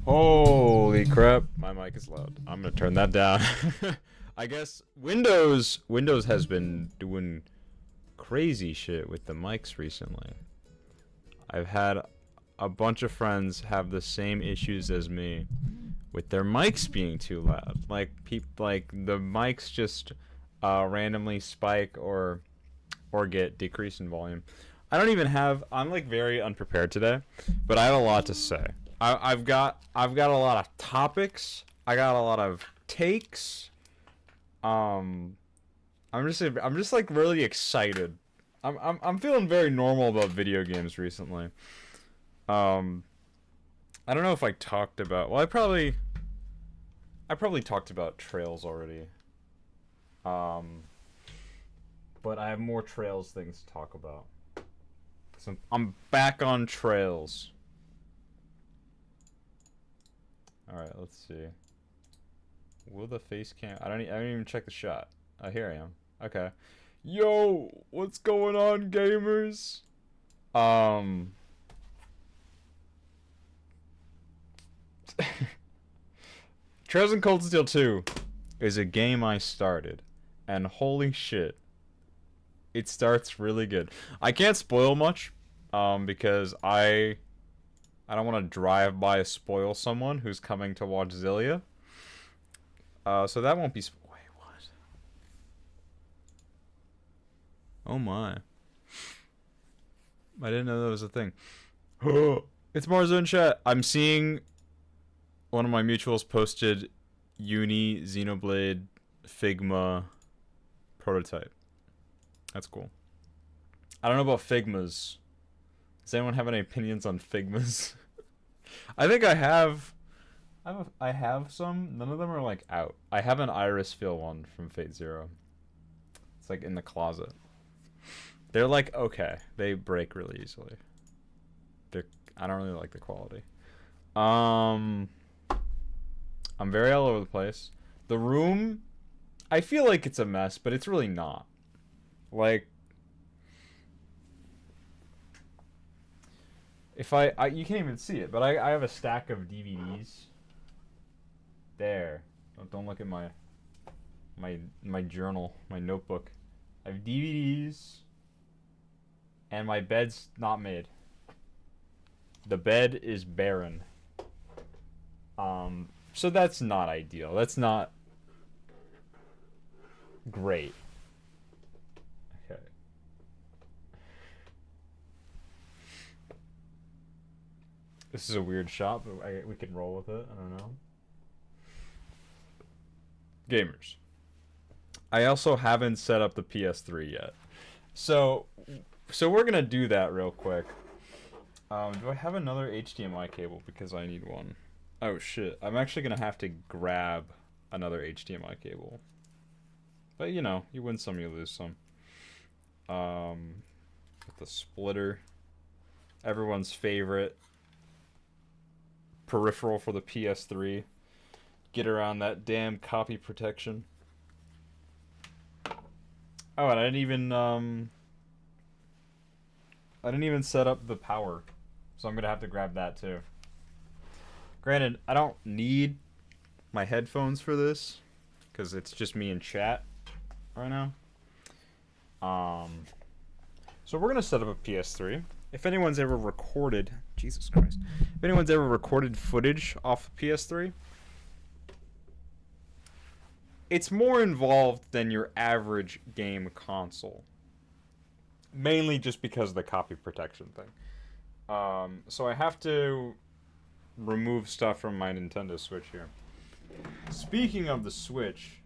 Holy crap, my mic is loud. I'm gonna turn that down. I guess Windows has been doing crazy shit with the mics recently. I've had a bunch of friends have the same issues as me with their mics being too loud. Like the mics just randomly spike or get decreased in volume. I don't even have. I'm like very unprepared today, but I have a lot to say. I've got a lot of topics. I got a lot of takes. Um, I'm just like really excited. I'm feeling very normal about video games recently. Um, I don't know if I talked about. Well, I probably talked about Trails already. Um, but I have more Trails things to talk about. So I'm back on Trails. All right, let's see. Will the face cam? I don't even check the shot. Oh, here I am. Okay. Yo, what's going on, gamers? Um. Trails and Cold Steel 2 is a game I started, and holy shit, it starts really good. I can't spoil much, because I don't want to drive by spoil someone who's coming to watch Xillia. So that won't be. Wait, what? Oh my! I didn't know that was a thing. It's Marzo in chat. I'm seeing one of my mutuals posted Uni Xenoblade Figma prototype. That's cool. I don't know about Figmas. Does anyone have any opinions on Figmas? I think I have some. None of them are like out. I have an Iris Feel one from Fate Zero. It's like in the closet. They're like okay. They break really easily. I don't really like the quality. I'm very all over the place. The room, I feel like it's a mess, but it's really not. Like, if you can't even see it, but I have a stack of DVDs. There. Don't look at my journal, my notebook. I have DVDs, and my bed's not made. The bed is barren. So that's not ideal. That's not great. Okay. This is a weird shot, but we can roll with it. I don't know. Gamers. I also haven't set up the PS3 yet. So we're gonna do that real quick. Do I have another HDMI cable? Because I need one. Oh shit. I'm actually gonna have to grab another HDMI cable. But you know, you win some, you lose some. With the splitter. Everyone's favorite peripheral for the PS3. Get around that damn copy protection. Oh, and I didn't even set up the power. So I'm gonna have to grab that too. Granted, I don't need my headphones for this, because it's just me in chat right now. So we're gonna set up a PS3. If anyone's ever recorded, Jesus Christ, if anyone's ever recorded footage off the PS3, it's more involved than your average game console. Mainly just because of the copy protection thing. So I have to remove stuff from my Nintendo Switch here. Speaking of the Switch,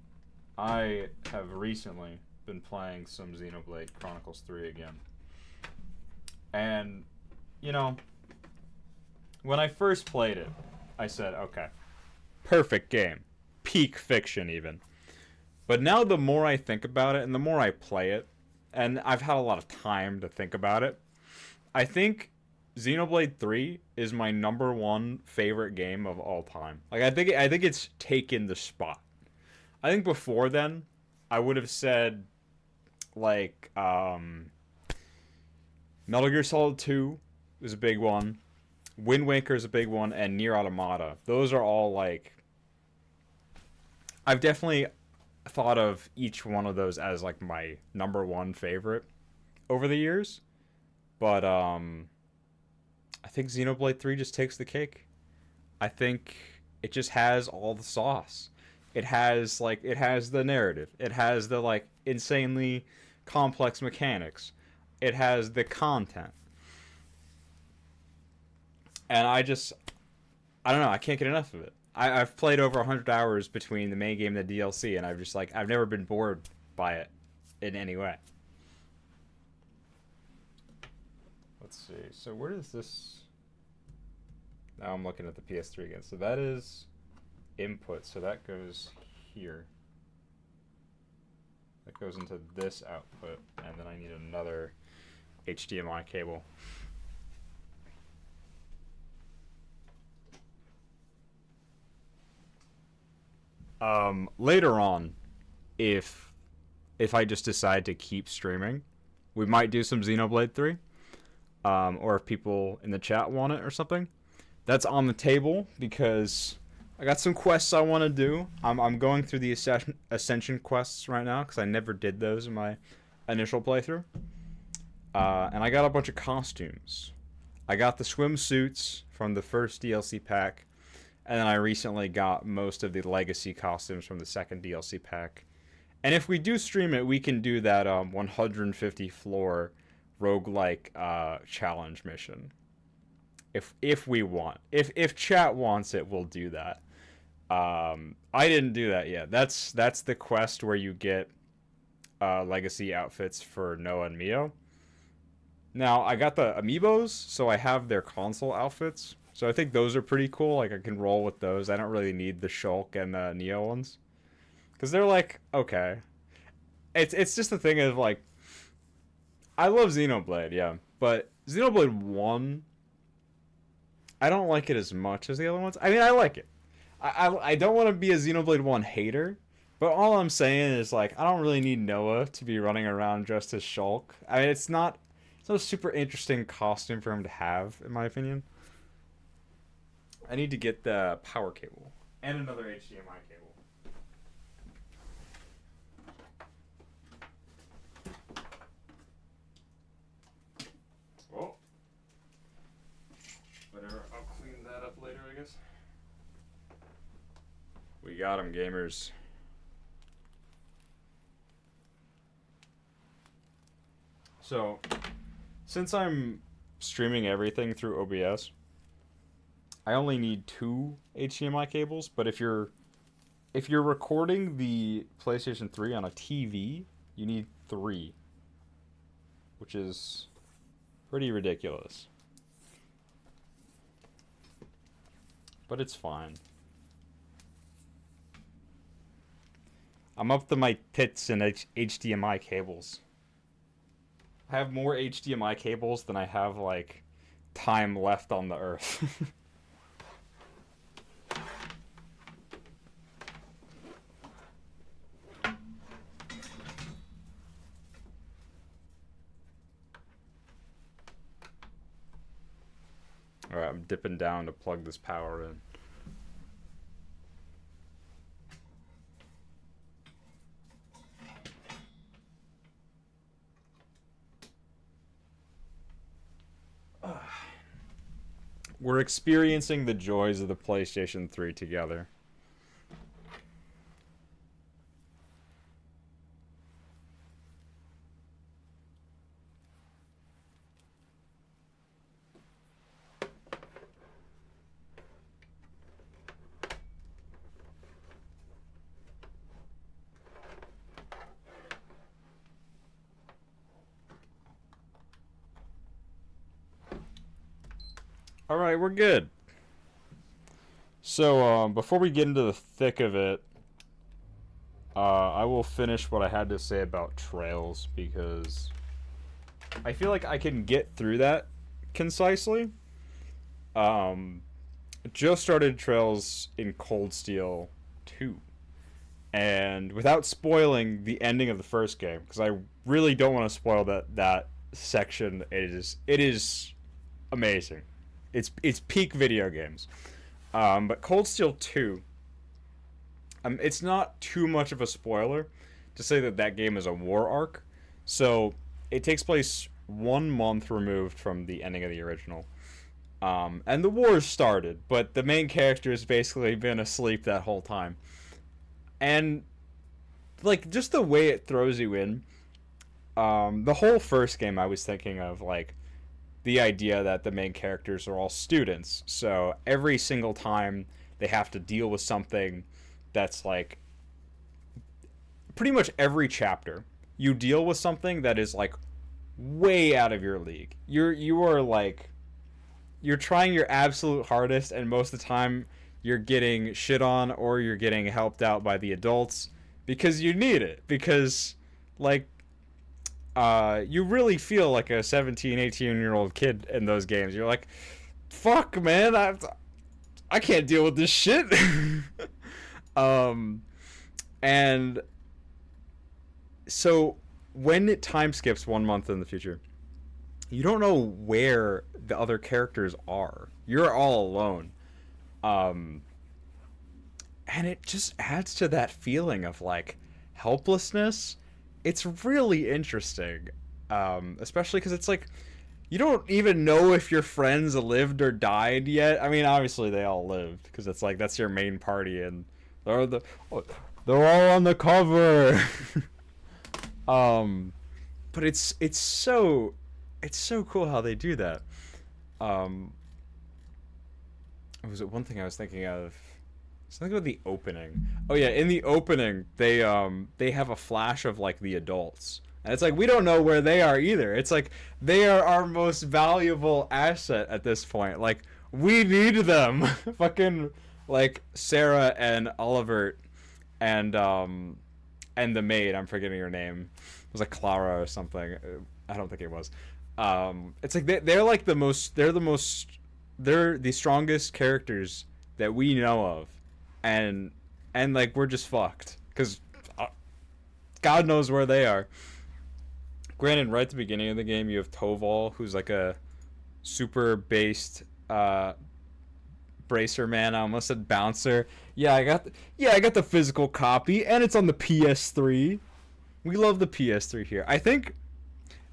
I have recently been playing some Xenoblade Chronicles 3 again. And, you know, when I first played it, I said, okay, perfect game. Peak fiction, even. But now the more I think about it and the more I play it, and I've had a lot of time to think about it, I think Xenoblade 3 is my #1 favorite game of all time. Like I think it's taken the spot. I think before then, I would have said like Metal Gear Solid 2 was a big one. Wind Waker is a big one, and Nier Automata. Those are all like, I've definitely thought of each one of those as like my number one favorite over the years. But I think Xenoblade 3 just takes the cake. I think it just has all the sauce. It has the narrative. It has the like insanely complex mechanics. It has the content. And I don't know, I can't get enough of it. I've played over 100 hours between the main game and the DLC, and I've never been bored by it in any way. Let's see. So where does this... Now I'm looking at the PS3 again. So that is input. So that goes here. That goes into this output. And then I need another HDMI cable. Later on, if I just decide to keep streaming, we might do some Xenoblade 3. Or if people in the chat want it or something. That's on the table because I got some quests I want to do. I'm going through the Ascension quests right now because I never did those in my initial playthrough. And I got a bunch of costumes. I got the swimsuits from the first DLC pack, and then I recently got most of the legacy costumes from the second DLC pack. And if we do stream it, we can do that 150 floor roguelike challenge mission. If we want. If chat wants it, we'll do that. I didn't do that yet. That's the quest where you get legacy outfits for Noah and Mio. Now, I got the amiibos, so I have their console outfits. So I think those are pretty cool. Like, I can roll with those. I don't really need the Shulk and the Neo ones. Because they're like, okay. It's just the thing of, like, I love Xenoblade, yeah. But Xenoblade 1, I don't like it as much as the other ones. I mean, I like it. I don't want to be a Xenoblade 1 hater. But all I'm saying is, like, I don't really need Noah to be running around dressed as Shulk. I mean, it's not a super interesting costume for him to have, in my opinion. I need to get the power cable. And another HDMI cable. Well, whatever. I'll clean that up later, I guess. We got him, gamers. So, since I'm streaming everything through OBS, I only need 2 HDMI cables, but if you're recording the PlayStation 3 on a TV, you need 3, which is pretty ridiculous. But it's fine. I'm up to my tits in HDMI cables. I have more HDMI cables than I have, like, time left on the earth. Alright, I'm dipping down to plug this power in. We're experiencing the joys of the PlayStation 3 together. Alright, we're good. So, before we get into the thick of it, I will finish what I had to say about Trails, because I feel like I can get through that concisely. Just started Trails in Cold Steel 2. And without spoiling the ending of the first game, because I really don't want to spoil that section, it is amazing. It's peak video games. But Cold Steel 2, it's not too much of a spoiler to say that that game is a war arc. So it takes place 1 month removed from the ending of the original. And the war started, but the main character has basically been asleep that whole time. And, like, just the way it throws you in, the whole first game I was thinking of, like, the idea that the main characters are all students. So every single time they have to deal with something that's, like, pretty much every chapter, you deal with something that is, like, way out of your league. You are, like, you're trying your absolute hardest, and most of the time you're getting shit on or you're getting helped out by the adults because you need it. Because, like, you really feel like a 17, 18-year-old kid in those games. You're like, fuck, man, I can't deal with this shit. And so when it time skips 1 month in the future, you don't know where the other characters are. You're all alone. And it just adds to that feeling of, like, helplessness. It's really interesting. Especially because it's like, you don't even know if your friends lived or died yet. I mean, obviously they all lived, because it's like, that's your main party, and they're all on the cover. But it's so cool how they do that. Was it one thing I was thinking of? Something about the opening. Oh yeah, in the opening they have a flash of, like, the adults. And it's like, we don't know where they are either. It's like, they are our most valuable asset at this point. Like, we need them. Fucking, like, Sarah and Oliver and the maid, I'm forgetting her name. It was like Clara or something. I don't think it was. It's like they're like the strongest characters that we know of, and like, we're just fucked because God knows where they are. Granted, right at the beginning of the game, you have Toval, who's like a super based bracer man. I almost said bouncer. I got the physical copy, and it's on the PS3. We love the PS3 here. I think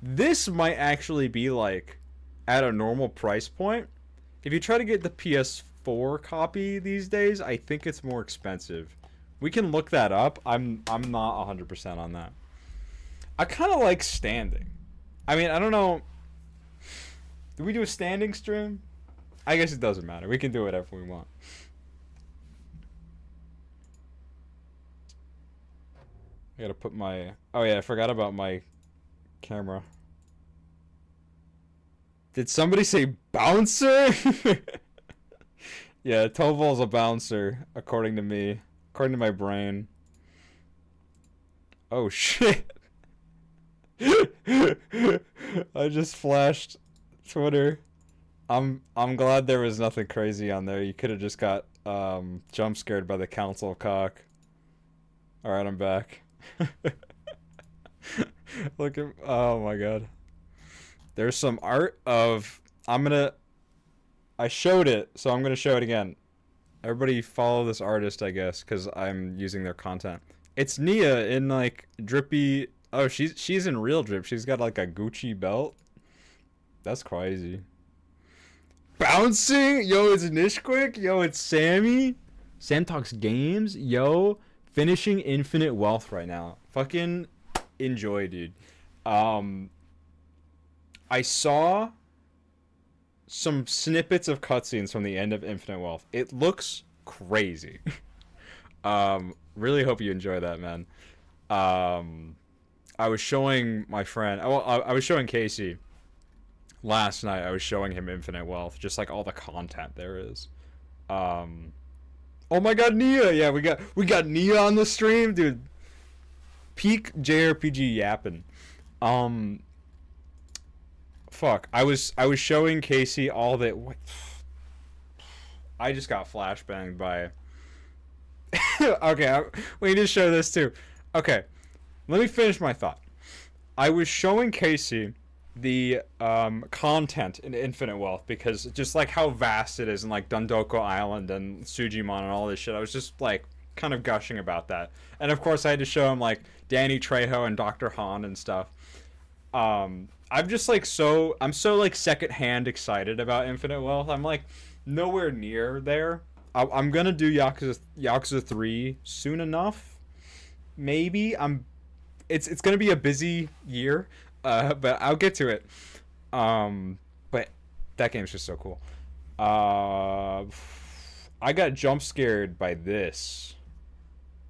this might actually be, like, at a normal price point. If you try to get the PS4 copy these days, I think it's more expensive. We can look that up. I'm not 100% on that. I kind of like standing. I mean, I don't know. Do we do a standing stream? I guess it doesn't matter. We can do whatever we want. I gotta put my... Oh yeah, I forgot about my camera. Did somebody say bouncer? Yeah, Toval's a bouncer, according to me. According to my brain. Oh shit. I just flashed Twitter. I'm glad there was nothing crazy on there. You could have just got jump scared by the council cock. Alright, I'm back. Look at... Oh my god. There's some art of... I showed it, so I'm gonna show it again. Everybody follow this artist, I guess, because I'm using their content. It's Nia in, like, drippy... Oh, she's in real drip. She's got, like, a Gucci belt. That's crazy. Bouncing? Yo, it's Nishquick. Yo, it's Sammy. Sam Talks Games. Yo, finishing Infinite Wealth right now. Fucking enjoy, dude. I saw some snippets of cutscenes from the end of Infinite Wealth. It looks crazy. Really hope you enjoy that, man. I was showing my friend... Well, I was showing Casey last night. I was showing him Infinite Wealth. Just, like, all the content there is. Oh my god, Nia! Yeah, we got Nia on the stream, dude. Peak JRPG yapping. Fuck. I was showing Casey all that... I just got flashbanged by... Okay, we need to show this too. Okay, let me finish my thought. I was showing Casey the content in Infinite Wealth, because just like how vast it is in like Dundoko Island and Sujimon and all this shit, I was just like kind of gushing about that. And of course I had to show him like Danny Trejo and Dr. Han and stuff. I'm just like I'm so like secondhand excited about Infinite Wealth. I'm like nowhere near there. I'm gonna do Yakuza 3 soon enough. Maybe it's gonna be a busy year, but I'll get to it. But that game's just so cool. I got jump scared by this.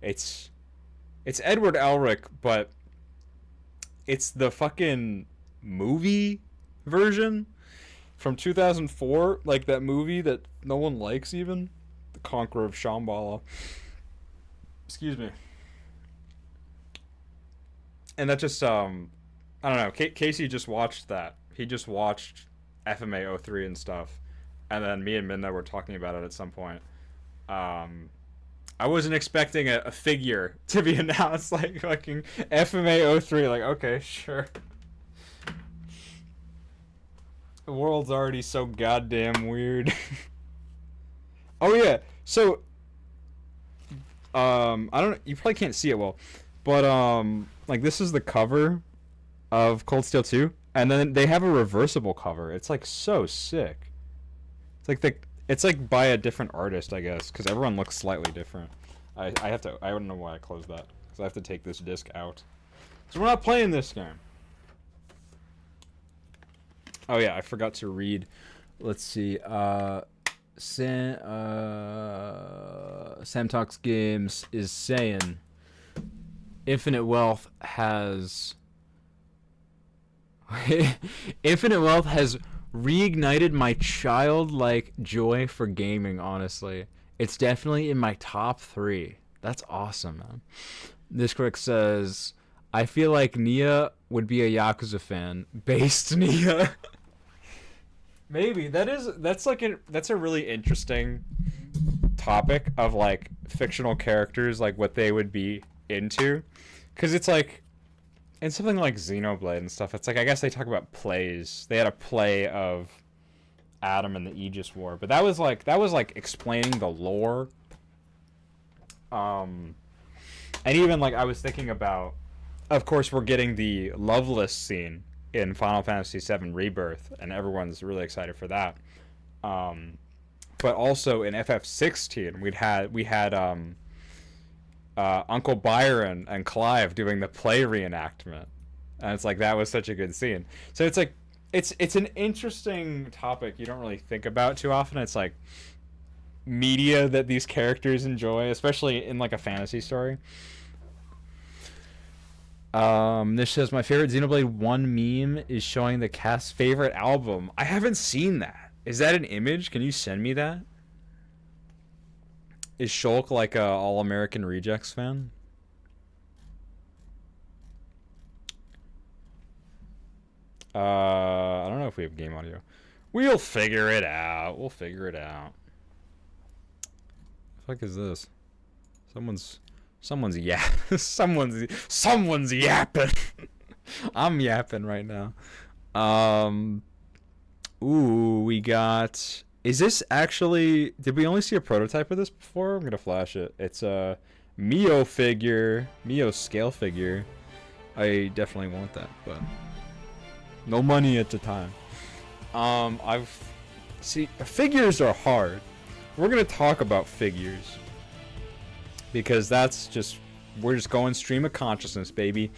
It's Edward Elric, but it's the fucking movie version from 2004, like that movie that no one likes even, The Conqueror of Shambhala. Excuse me. And that just I don't know. Casey just watched that. He just watched FMA 03 and stuff, and then me and Minna were talking about it at some point. I wasn't expecting a figure to be announced, like fucking FMA 03. Like, okay, sure. The world's already so goddamn weird. Oh yeah, so I don't. You probably can't see it well, but like this is the cover of Cold Steel 2, and then they have a reversible cover. It's like so sick. It's like by a different artist, I guess, because everyone looks slightly different. I don't know why I closed that, because I have to take this disc out. So we're not playing this game. Oh yeah, I forgot to read. Let's see. Sam Talks Games is saying Infinite Wealth has reignited my childlike joy for gaming, honestly. It's definitely in my top 3. That's awesome, man. This critic says, I feel like Nia would be a Yakuza fan. Based Nia. Maybe. That's a really interesting topic of like fictional characters, like what they would be into. Because it's like, in something like Xenoblade and stuff, it's like, I guess they talk about plays. They had a play of Adam and the Aegis War, but that was like explaining the lore. And even like I was thinking about, of course, we're getting the Loveless scene in Final Fantasy VII Rebirth, and everyone's really excited for that. But also in FF16, we had Uncle Byron and Clive doing the play reenactment, and it's like that was such a good scene. So it's like it's an interesting topic you don't really think about too often. It's like media that these characters enjoy, especially in like a fantasy story. This says my favorite Xenoblade 1 meme is showing the cast's favorite album. I haven't seen that. Is that an image? Can you send me that? Is Shulk like a All-American Rejects fan? I don't know if we have game audio. We'll figure it out. What the fuck is this? Someone's someone's yapping. I'm yapping right now. Ooh, we got. Is this actually? Did we only see a prototype of this before? I'm gonna flash it. It's a Mio scale figure. I definitely want that, but no money at the time. Figures are hard. We're gonna talk about figures because we're just going stream of consciousness, baby.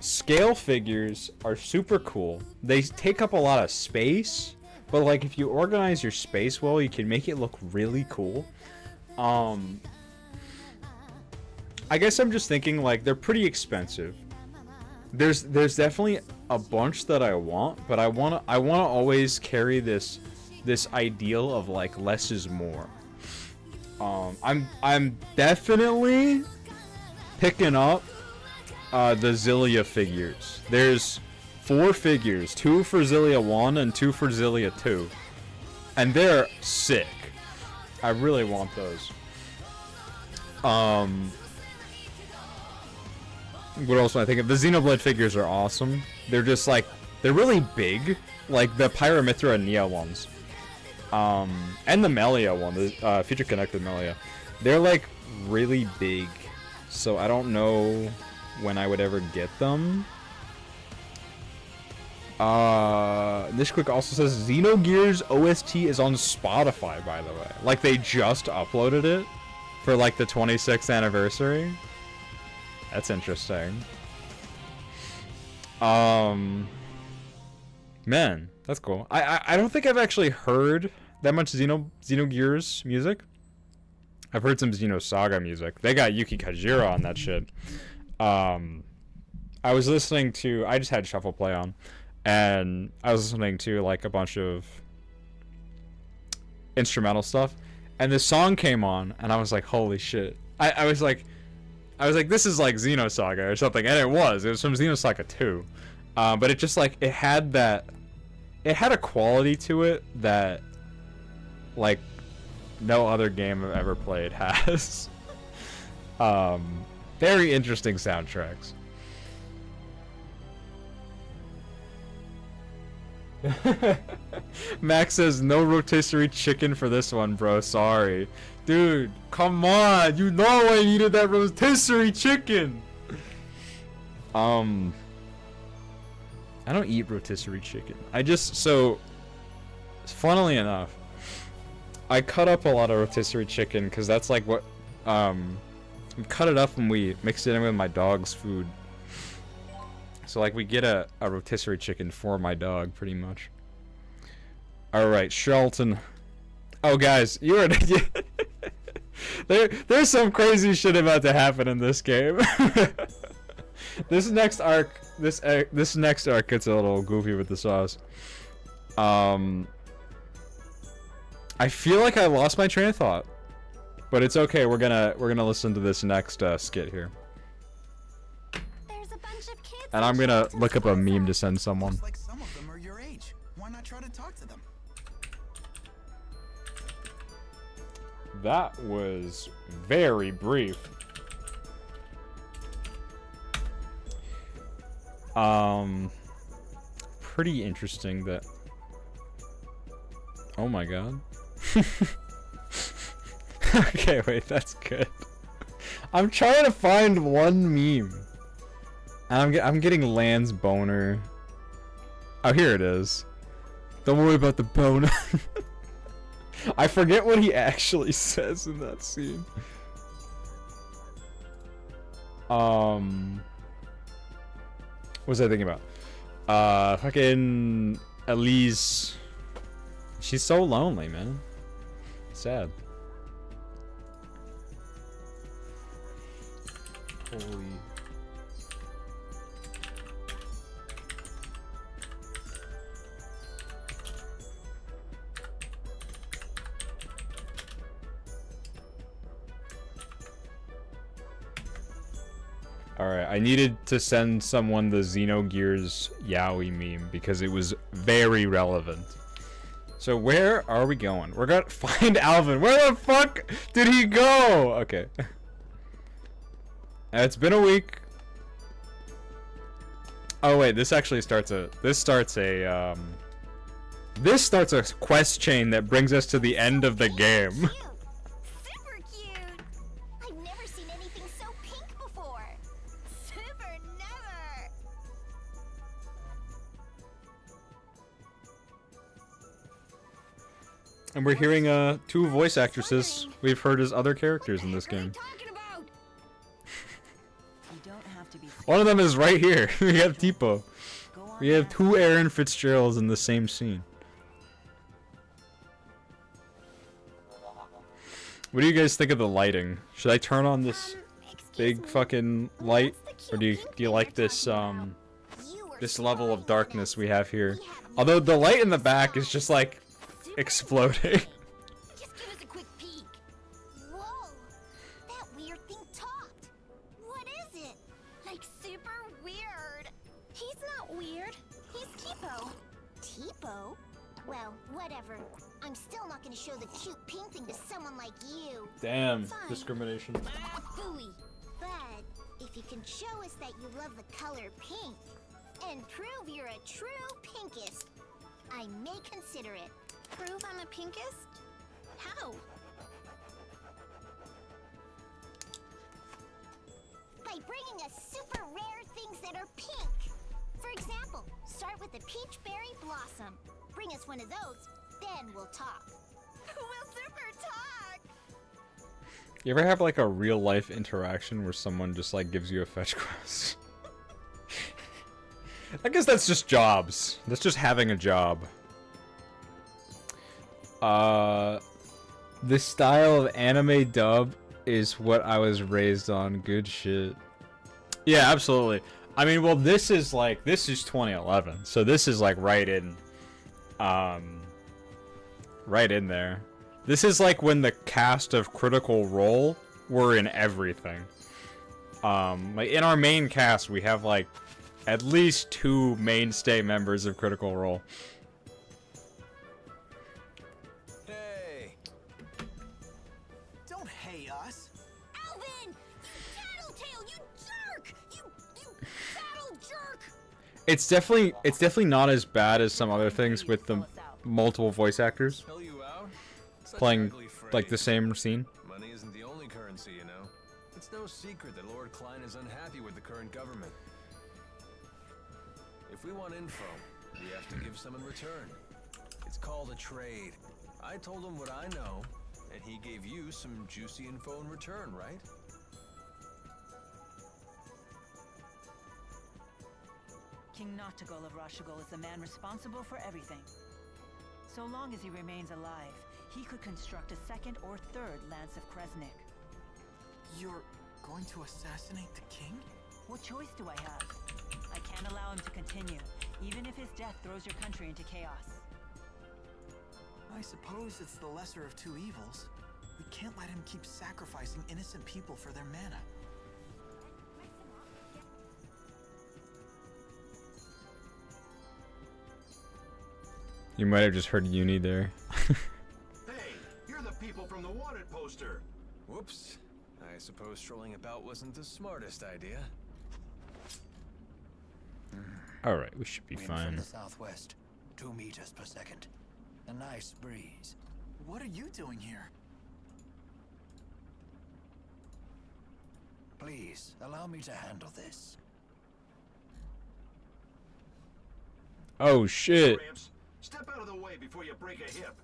Scale figures are super cool. They take up a lot of space, but like if you organize your space well, you can make it look really cool. I guess I'm just thinking like they're pretty expensive. There's definitely a bunch that I want, but I wanna always carry this ideal of like less is more. I'm definitely picking up the Xillia figures. There's 4 figures, 2 for Xillia 1 and 2 for Xillia 2. And they're sick. I really want those. What else am I thinking? The Xenoblade figures are awesome. They're just like, they're really big. Like the Pyramithra and Nia ones. And the Melia one, the Future Connected Melia. They're like really big. So I don't know when I would ever get them. Nishquick also says Xenogears OST is on Spotify, by the way. Like they just uploaded it for like the 26th anniversary. That's interesting. Man, that's cool. I don't think I've actually heard that much Xenogears music. I've heard some Xenosaga music. They got Yuki Kajira on that shit. I was listening to, I just had Shuffle Play on, and I was listening to like a bunch of instrumental stuff, and this song came on, and I was like, holy shit. I was like, this is like Xenosaga or something, and it was from Xenosaga 2. But it just like, it had a quality to it that like no other game I've ever played has. Very interesting soundtracks. Max says no rotisserie chicken for this one, bro. Sorry. Dude, come on. You know I needed that rotisserie chicken. I don't eat rotisserie chicken. Funnily enough, I cut up a lot of rotisserie chicken because that's like what, we cut it up and we mixed it in with my dog's food. So like we get a rotisserie chicken for my dog, pretty much. Alright, Shelton. Oh guys, you are there's some crazy shit about to happen in this game. This next arc gets a little goofy with the sauce. I feel like I lost my train of thought. But it's okay, we're gonna listen to this next skit here. And I'm gonna look up a meme to send someone. Like some of them are your age. Why not try to talk to them? That was very brief. Pretty interesting that. Oh my god. Okay, wait, that's good. I'm trying to find one meme. I'm getting Land's boner. Oh, here it is. Don't worry about the boner. I forget what he actually says in that scene. What was I thinking about? Fucking Elise. She's so lonely, man. Sad. Holy. Alright, I needed to send someone the Xenogears Yaoi meme because it was very relevant. So where are we going? We're gonna find Alvin. Where the fuck did he go? Okay. It's been a week. Oh wait, this actually starts a quest chain that brings us to the end of the game. And we're hearing two voice actresses we've heard as other characters in this game. One of them is right here. We have Tipo. We have two Aaron Fitzgeralds in the same scene. What do you guys think of the lighting? Should I turn on this big fucking light, or do you like this this level of darkness we have here? Although the light in the back is just like exploding. Just give us a quick peek. Whoa, that weird thing talked. What is it? Like super weird. He's not weird. He's Tipo. Tipo? Well, whatever. I'm still not gonna show the cute pink thing to someone like you. Damn, discrimination. Phooey. But if If you can show us that you love the color pink, and prove you're a true pinkist, I may consider it. Prove I'm a pinkist? How? By bringing us super rare things that are pink. For example, start with the peach berry blossom. Bring us one of those, then we'll talk. We'll super talk! You ever have like a real life interaction where someone just like gives you a fetch quest? I guess that's just jobs. That's just having a job. This style of anime dub is what I was raised on. Good shit. Yeah, absolutely. I mean, well, this is 2011, so this is like right in there. This is like when the cast of Critical Role were in everything. Like in our main cast, we have like at least 2 mainstay members of Critical Role. Hey! Don't hey us! Alvin! You tattletale! You jerk! You battle jerk! It's definitely not as bad as some other things with the multiple voice actors Spell you out? Such playing ugly phrase. like the same scene. Money isn't the only currency, you know. It's no secret that Lord Klein is unhappy with the current government. If we want info, we have to give some in return. It's called a trade. I told him what I know, and he gave you some juicy info in return, right? King Noctigol of Rashigol is the man responsible for everything. So long as he remains alive, he could construct a second or third Lance of Kresnik. You're going to assassinate the king? What choice do I have? I can't allow him to continue, even if his death throws your country into chaos. I suppose it's the lesser of two evils. We can't let him keep sacrificing innocent people for their mana. You might have just heard Uni there. Hey, you're the people from the wanted poster. Whoops. I suppose strolling about wasn't the smartest idea. Alright, we should be Wind fine. from the southwest, 2 meters per second. A nice breeze. What are you doing here? Please, allow me to handle this. Oh shit. Gramps, step out of the way before you break a hip.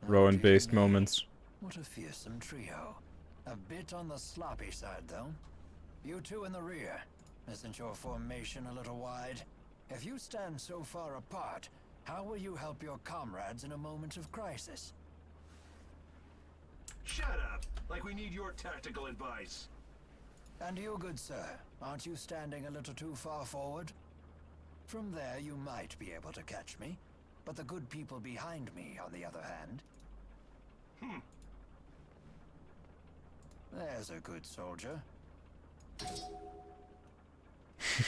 Rowan based dear me. moments. What a fearsome trio. A bit on the sloppy side, though. You two in the rear. Isn't your formation a little wide? If you stand so far apart, how will you help your comrades in a moment of crisis? Shut up, like we need your tactical advice. And you, good sir, aren't you standing a little too far forward? From there, you might be able to catch me, but the good people behind me, on the other hand... There's a good soldier.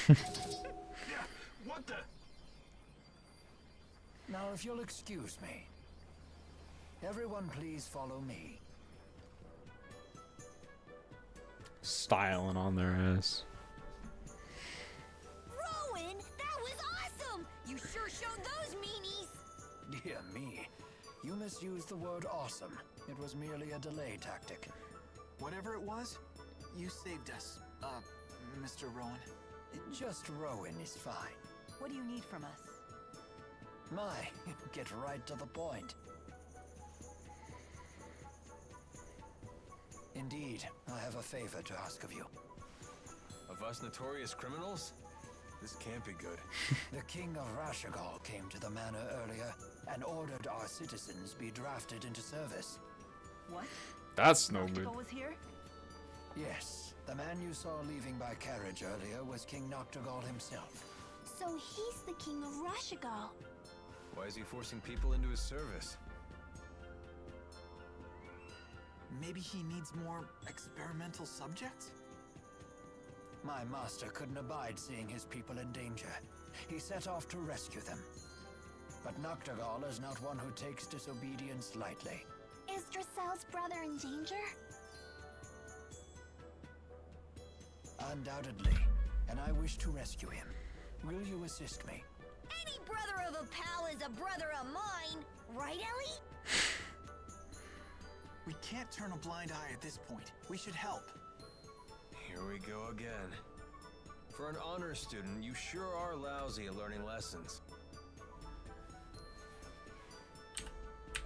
Yeah, what the? Now, if you'll excuse me. Everyone please follow me. Styling on their ass. Rowan, that was awesome! You sure showed those meanies! Dear me, you misused the word awesome. It was merely a delay tactic. Whatever it was, you saved us, Mr. Rowan. Just Rowan is fine. What do you need from us? My, get right to the point. Indeed, I have a favor to ask of you. Of us notorious criminals? This can't be good. The King of Rashigol came to the manor earlier and ordered our citizens be drafted into service. What? That's no good. Noctigol was here? Yes, the man you saw leaving by carriage earlier was King Noctigol himself. So he's the king of Rashigol. Why is he forcing people into his service? Maybe he needs more experimental subjects? My master couldn't abide seeing his people in danger. He set off to rescue them. But Noctigol is not one who takes disobedience lightly. Is Dracel's brother in danger? Undoubtedly, and I wish to rescue him. Will you assist me? Any brother of a pal is a brother of mine. Right, Ellie? We can't turn a blind eye at this point. We should help. Here we go again. For an honor student, you sure are lousy at learning lessons.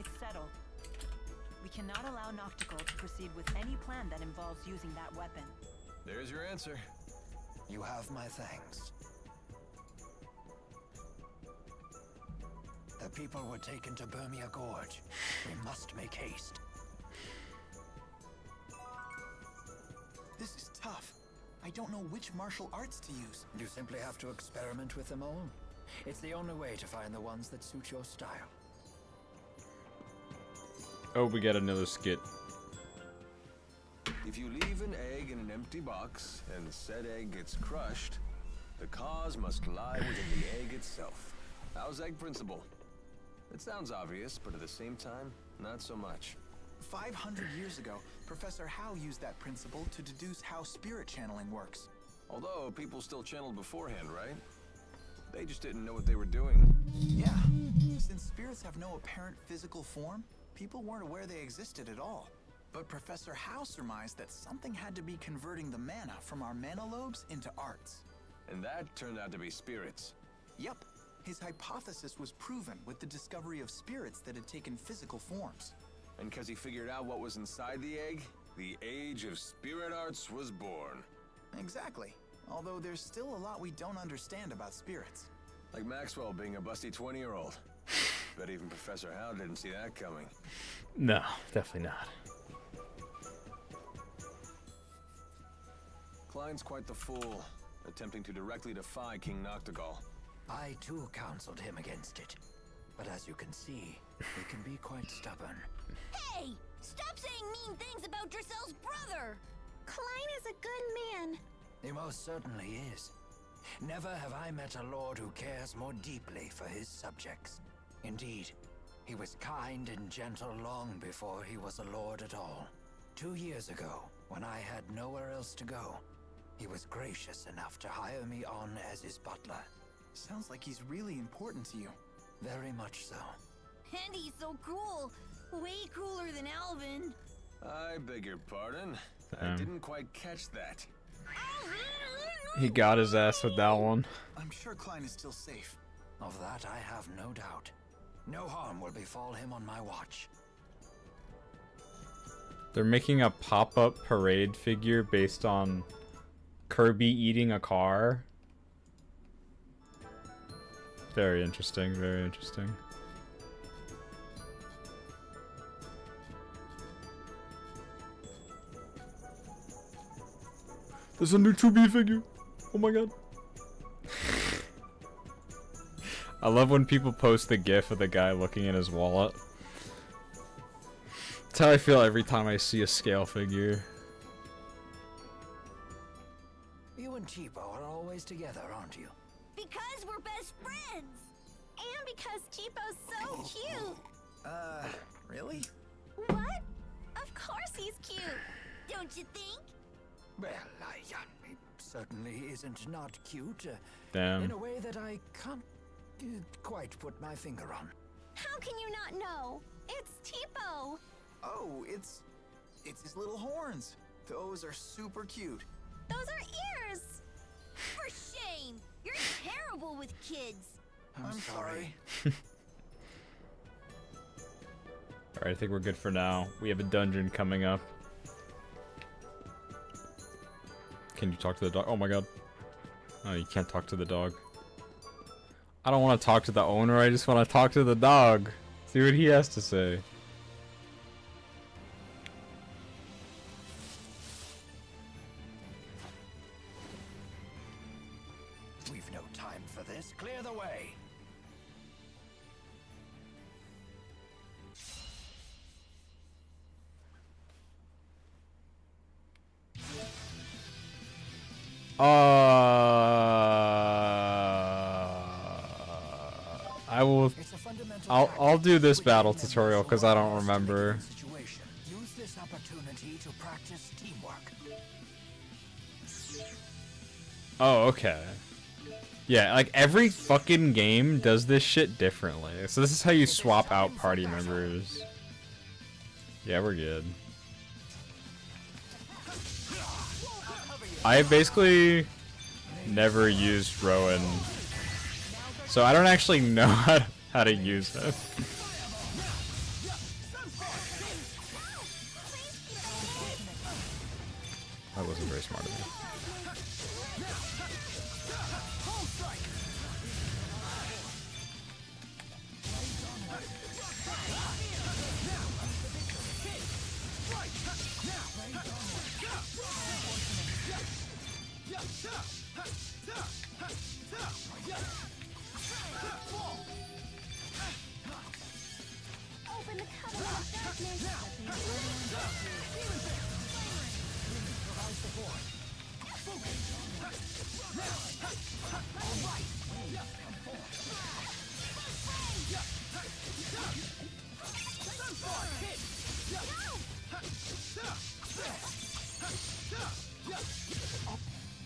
It's settled. We cannot allow Noctical to proceed with any plan that involves using that weapon. There's your answer. You have my thanks. The people were taken to Burmia Gorge. We must make haste. This is tough. I don't know which martial arts to use. You simply have to experiment with them all. It's the only way to find the ones that suit your style. Oh, we got another skit. If you leave an egg in an empty box and said egg gets crushed, the cause must lie within the egg itself. How's egg principle? It sounds obvious, but at the same time, not so much. 500 years ago, Professor Howe used that principle to deduce how spirit channeling works. Although people still channeled beforehand, right? They just didn't know what they were doing. Yeah. Since spirits have no apparent physical form, people weren't aware they existed at all. But Professor Howe surmised that something had to be converting the mana from our mana lobes into arts. And that turned out to be spirits. Yep. His hypothesis was proven with the discovery of spirits that had taken physical forms. And because he figured out what was inside the egg, the age of spirit arts was born. Exactly. Although there's still a lot we don't understand about spirits. Like Maxwell being a busty 20-year-old. Bet even Professor Howe didn't see that coming. No, definitely not. Klein's quite the fool, attempting to directly defy King Noctigal. I too counseled him against it. But as you can see, he can be quite stubborn. Hey! Stop saying mean things about Dracel's brother! Klein is a good man. He most certainly is. Never have I met a lord who cares more deeply for his subjects. Indeed, he was kind and gentle long before he was a lord at all. 2 years ago, when I had nowhere else to go, he was gracious enough to hire me on as his butler. Sounds like he's really important to you. Very much so. And he's so cool. Way cooler than Alvin. I beg your pardon. I didn't quite catch that. He got his ass with that one. I'm sure Klein is still safe. Of that I have no doubt. No harm will befall him on my watch. They're making a pop-up parade figure based on Kirby eating a car. Very interesting, very interesting. There's a new 2B figure. Oh my god. I love when people post the gif of the guy looking in his wallet. That's how I feel every time I see a scale figure. You and Cheapo are always together, aren't you? Because we're best friends. And because Cheapo's so cute. Really? What? Of course he's cute. Don't you think? Well, he certainly isn't not cute. Damn. In a way that I can't quite put my finger on. How can you not know? It's Cheapo. Oh, it's his little horns. Those are super cute. Those are ears. For shame! You're terrible with kids. I'm sorry. Alright, I think we're good for now. We have a dungeon coming up. Can you talk to the dog? Oh my god. Oh, you can't talk to the dog. I don't want to talk to the owner, I just want to talk to the dog. See what he has to say. We've no time for this. Clear the way. I will. I'll do this battle tutorial because I don't remember. Use this opportunity to practice teamwork. Oh, okay. Yeah, like every fucking game does this shit differently. So this is how you swap out party members. Yeah, we're good. I basically never used Rowan, so I don't actually know how to use him. That wasn't very smart of me. Open the cover of darkness.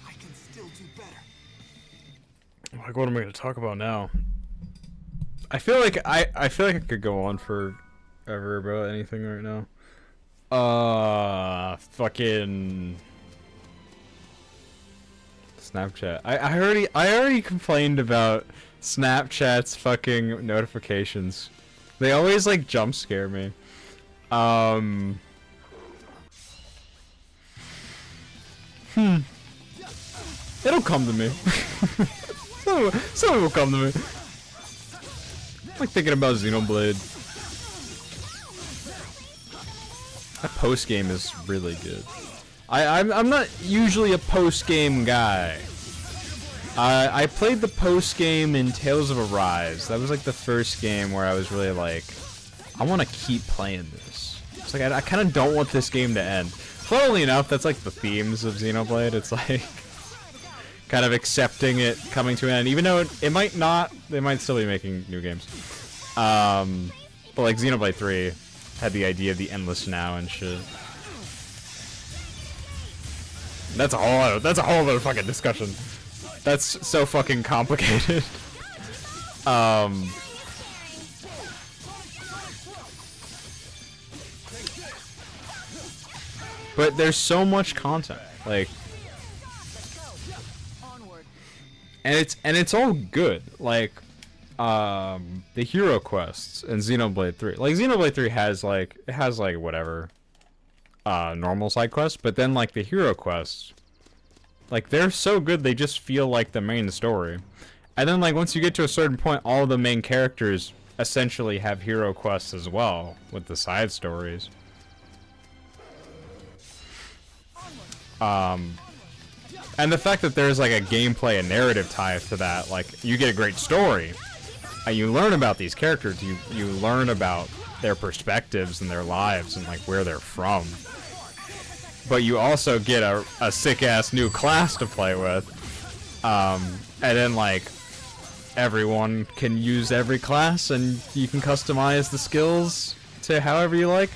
I can still do better. Like, what am I going to talk about now? I feel like I feel like I could go on forever about anything right now. Fucking Snapchat. I already complained about Snapchat's fucking notifications. They always like jump scare me. It'll come to me. Some will come to me. I'm like thinking about Xenoblade. That post game is really good. I'm not usually a post game guy. I played the post game in Tales of Arise. That was like the first game where I was really like, I want to keep playing this. It's like I kind of don't want this game to end. Funnily enough, that's like the themes of Xenoblade. It's like kind of accepting it coming to an end, even though it might not. They might still be making new games. But like Xenoblade 3 had the idea of the endless now and shit. That's a whole other fucking discussion. That's so fucking complicated. But there's so much content, like, and it's all good. Like, the hero quests in Xenoblade 3. Like Xenoblade 3 has like whatever normal side quests, but then like the hero quests, like they're so good they just feel like the main story. And then like once you get to a certain point, all the main characters essentially have hero quests as well with the side stories. And the fact that there's like a gameplay and narrative tie to that, like you get a great story and you learn about these characters, you learn about their perspectives and their lives and like where they're from. But you also get a sick ass new class to play with. And then like everyone can use every class and you can customize the skills to however you like.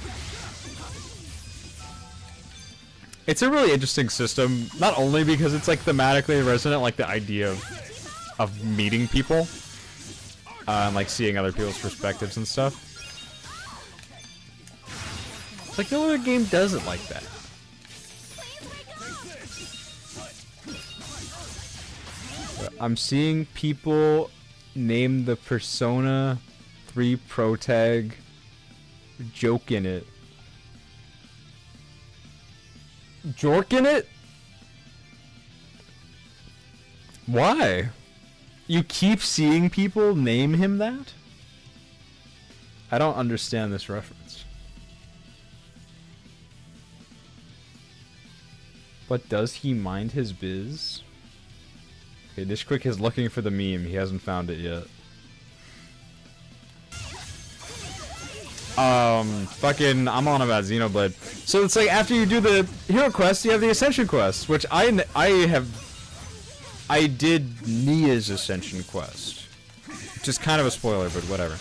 It's a really interesting system, not only because it's like thematically resonant, like the idea of meeting people and like seeing other people's perspectives and stuff. It's like no other game does it like that. I'm seeing people name the Persona 3 protag joke in it. Jork in it? Why? You keep seeing people name him that? I don't understand this reference. But does he mind his biz? Okay, Dishquick is looking for the meme. He hasn't found it yet. Fucking, I'm on about Xenoblade. So it's like after you do the hero quest, you have the Ascension quest, which I did Nia's Ascension quest, which is kind of a spoiler, but whatever.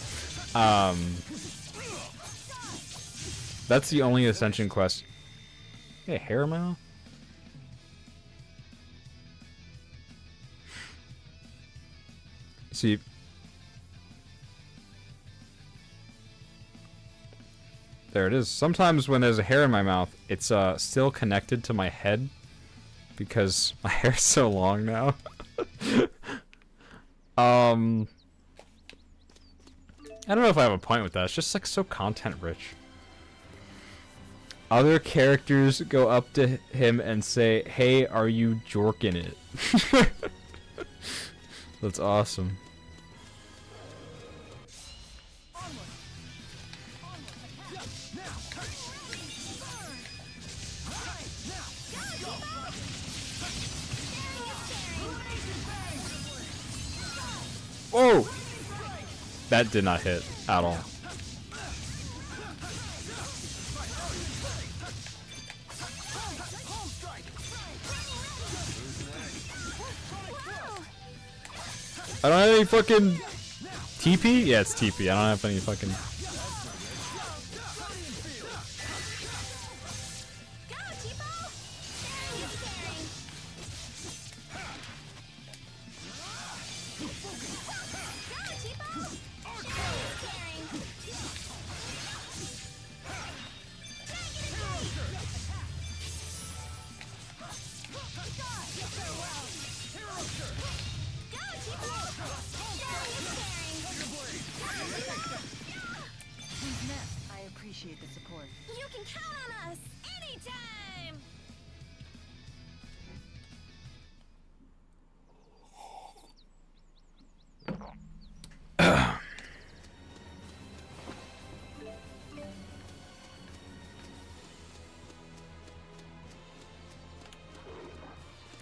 That's the only Ascension quest. Hey, hair in my mouth? See. There it is. Sometimes when there's a hair in my mouth, it's still connected to my head because my hair's so long now. I don't know if I have a point with that. It's just like so content rich. Other characters go up to him and say, "Hey, are you jorking it?" That's awesome. Oh! That did not hit at all. I don't have any fucking TP? Yeah, it's TP. I don't have any fucking... I appreciate the support. You can count on us anytime!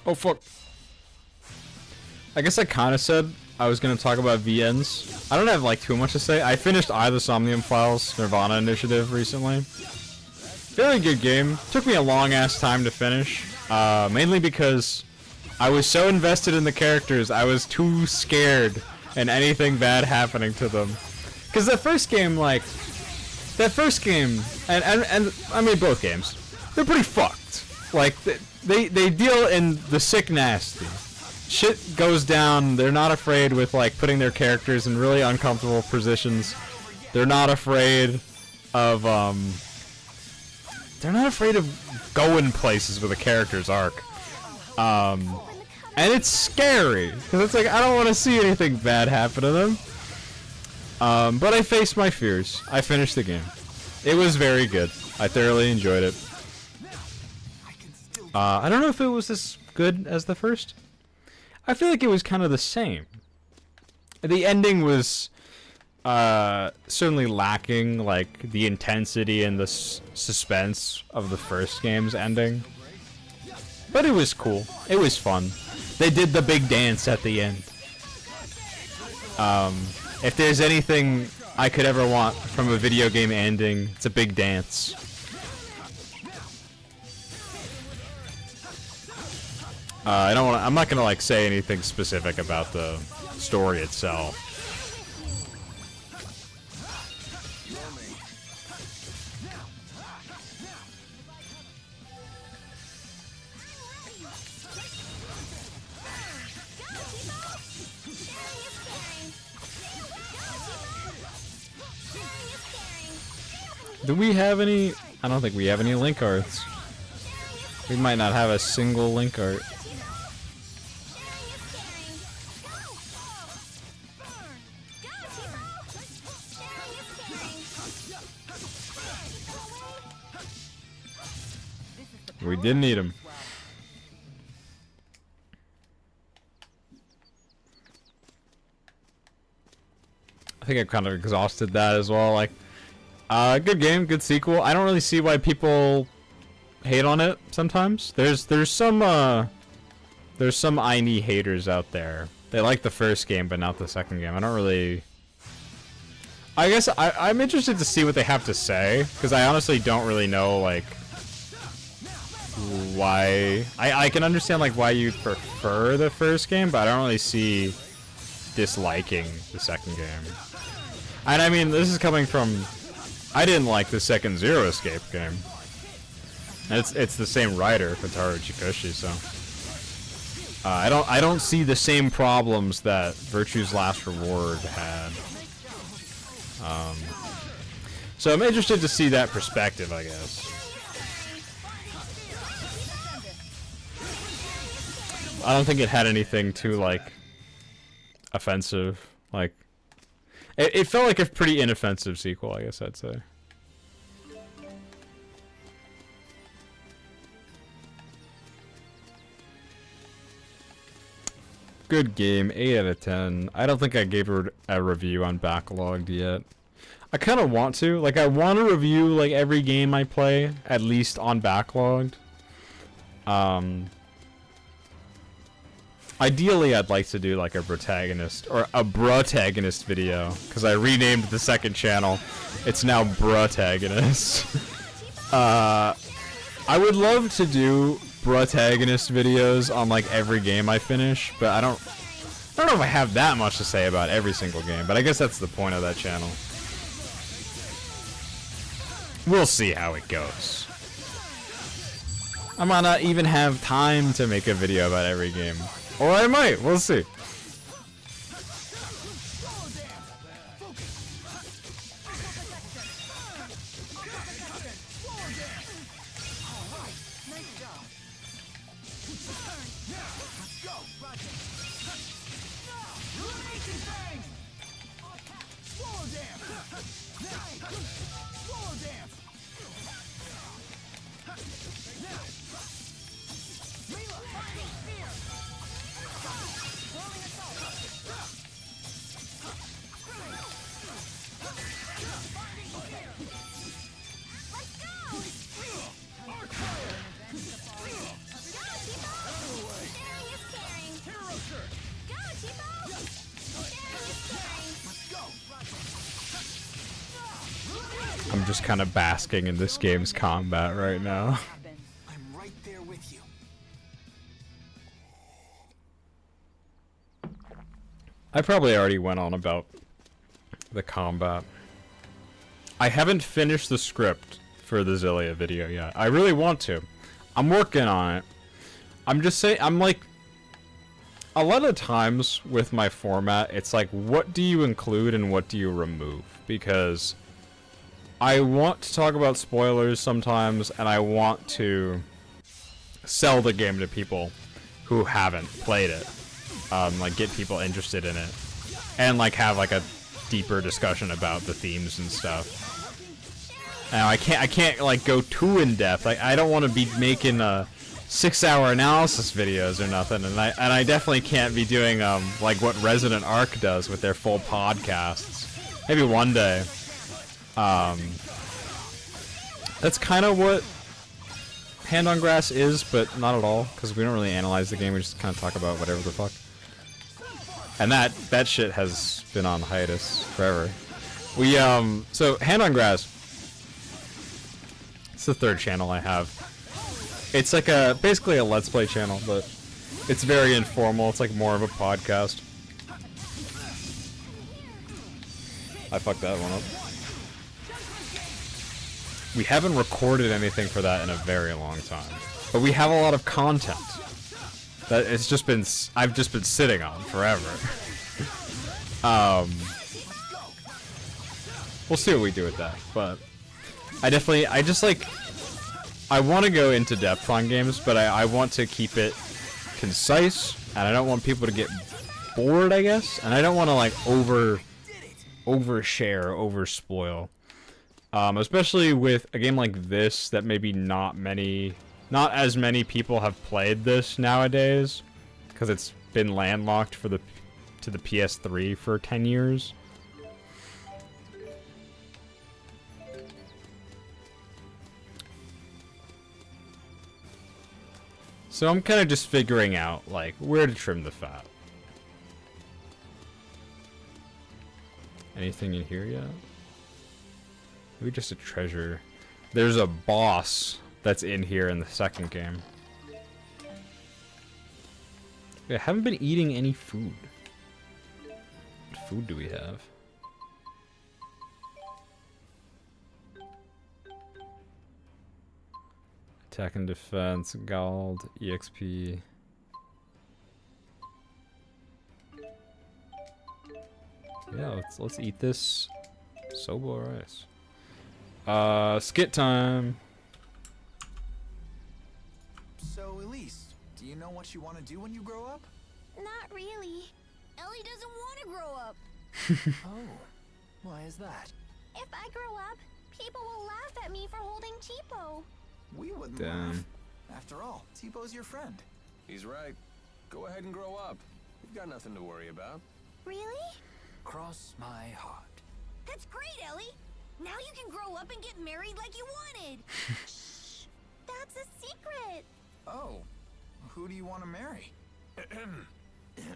Oh fuck. I guess I kind of said I was going to talk about VNs. I don't have like too much to say. I finished Eye of the Somnium Files Nirvana Initiative recently. Very good game. Took me a long ass time to finish. Mainly because I was so invested in the characters, I was too scared and anything bad happening to them. Because that first game, like, and I mean both games, they're pretty fucked. Like, they deal in the sick nasty. Shit goes down. They're not afraid with like putting their characters in really uncomfortable positions. They're not afraid of going places with a character's arc. And it's scary because it's like I don't want to see anything bad happen to them. But I faced my fears. I finished the game. It was very good. I thoroughly enjoyed it. I don't know if it was as good as the first. I feel like it was kind of the same. The ending was certainly lacking like the intensity and the suspense of the first game's ending. But it was cool. It was fun. They did the big dance at the end. If there's anything I could ever want from a video game ending, it's a big dance. I'm not gonna like say anything specific about the story itself. Do we have any? I don't think we have any link arts. We might not have a single link art. We didn't need him. I think I kind of exhausted that as well. Like, good game, good sequel. I don't really see why people hate on it sometimes. There's some INI haters out there. They like the first game, but not the second game. I don't really... I guess I'm interested to see what they have to say, because I honestly don't really know, like, why... I can understand, like, why you prefer the first game, but I don't really see disliking the second game. And I mean, this is coming from... I didn't like the second Zero Escape game. It's the same writer, Kotaro Chikushi, so... I don't see the same problems that Virtue's Last Reward had. So I'm interested to see that perspective, I guess. I don't think it had anything too, like, offensive. Like, it felt like a pretty inoffensive sequel, I guess I'd say. Good game, 8 out of 10. I don't think I gave her a review on Backlogged yet. I kind of want to. Like, I want to review, like, every game I play, at least on Backlogged. Ideally, I'd like to do, like, a protagonist, or a protagonist video, because I renamed the second channel. It's now Protagonist. I would love to do protagonist videos on, like, every game I finish, but I don't know if I have that much to say about every single game, but I guess that's the point of that channel. We'll see how it goes. I might not even have time to make a video about every game. Or I might, we'll see. I'm just kind of basking in this game's combat right now. I'm right there with you. I probably already went on about the combat. I haven't finished the script for the Xillia video yet. I really want to. I'm working on it. I'm just saying, I'm like, a lot of times with my format, it's like, what do you include and what do you remove? Because I want to talk about spoilers sometimes, and I want to sell the game to people who haven't played it. Like, get people interested in it. And, like, have, like, a deeper discussion about the themes and stuff. Now, I can't, like, go too in-depth. Like, I don't want to be making, 6-hour analysis videos or nothing, and I definitely can't be doing, like, what Resident Arc does with their full podcasts. Maybe one day. That's kind of what Hand on Grass is, but not at all, because we don't really analyze the game, we just kind of talk about whatever the fuck. And that shit has been on hiatus forever. We, so Hand on Grass, it's the third channel I have. It's like basically a Let's Play channel, but it's very informal, it's like more of a podcast. I fucked that one up. We haven't recorded anything for that in a very long time, but we have a lot of content that it's just been I've just been sitting on forever. We'll see what we do with that, but I want to go into depth on games, but I want to keep it concise, and I don't want people to get bored, I guess, and I don't want to like overshare, overspoil. Especially with a game like this that maybe not as many people have played this nowadays, because it's been landlocked to the PS3 for 10 years. So I'm kind of just figuring out, like, where to trim the fat. Anything in here yet? Maybe just a treasure. There's a boss that's in here in the second game. I haven't been eating any food. What food do we have? Attack and defense, gold, EXP. Yeah, let's eat this soba rice. Skit time. So, Elise, do you know what you want to do when you grow up? Not really. Ellie doesn't want to grow up. Oh, why is that? If I grow up, people will laugh at me for holding Tipo. We wouldn't Damn. laugh. After all, Tipo your friend. He's right. Go ahead and grow up. You've got nothing to worry about. Really? Cross my heart. That's great, Ellie. Now you can grow up and get married like you wanted. Shh. That's a secret. Oh, who do you want to marry? Nobody.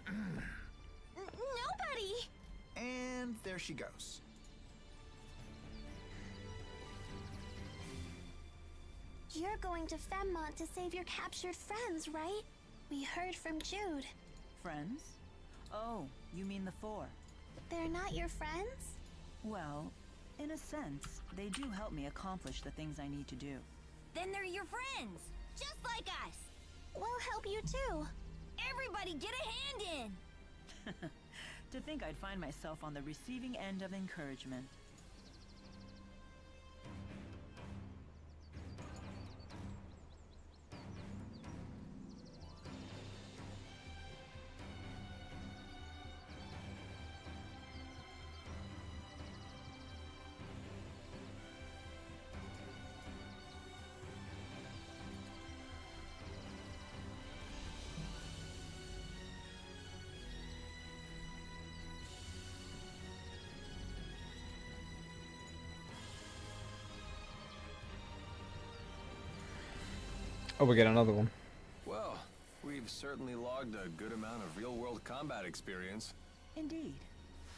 And there she goes. You're going to Femmont to save your captured friends, right? We heard from Jude. Friends? Oh, you mean the four. They're not your friends? Well, in a sense, they do help me accomplish the things I need to do. Then they're your friends, just like us. We'll help you too. Everybody get a hand in. To think I'd find myself on the receiving end of encouragement. Oh, we get another one. Well, we've certainly logged a good amount of real-world combat experience. Indeed.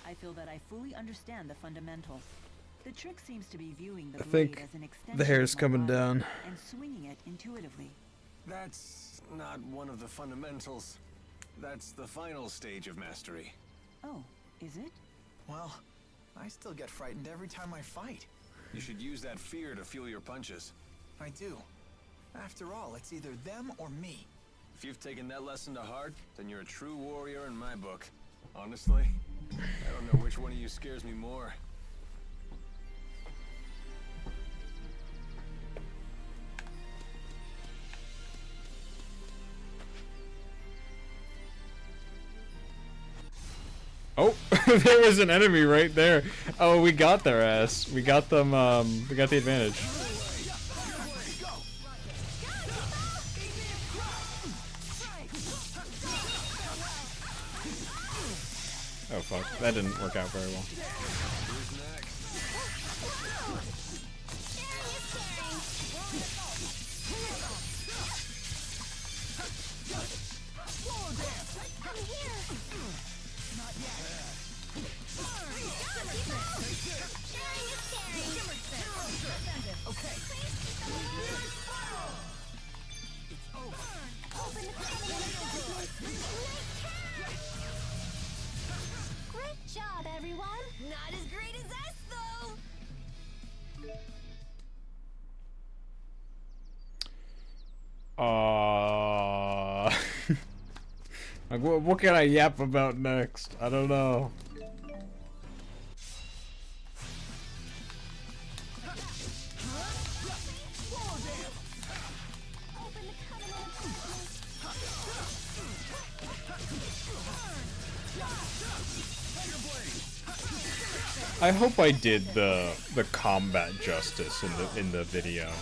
I feel that I fully understand the fundamentals. The trick seems to be viewing the I blade think as an extension the hair's of my coming body down. and swinging it intuitively. That's not one of the fundamentals. That's the final stage of mastery. Oh, is it? Well, I still get frightened every time I fight. You should use that fear to fuel your punches. I do. After all, it's either them or me. If you've taken that lesson to heart, then you're a true warrior in my book. Honestly, I don't know which one of you scares me more. Oh, there was an enemy right there. Oh, we got their ass. We got them, we got the advantage. Oh fuck, that didn't work out very well. Great job, everyone. Not as great as us, though. Like, what can I yap about next? I don't know. I hope I did the combat justice in the video.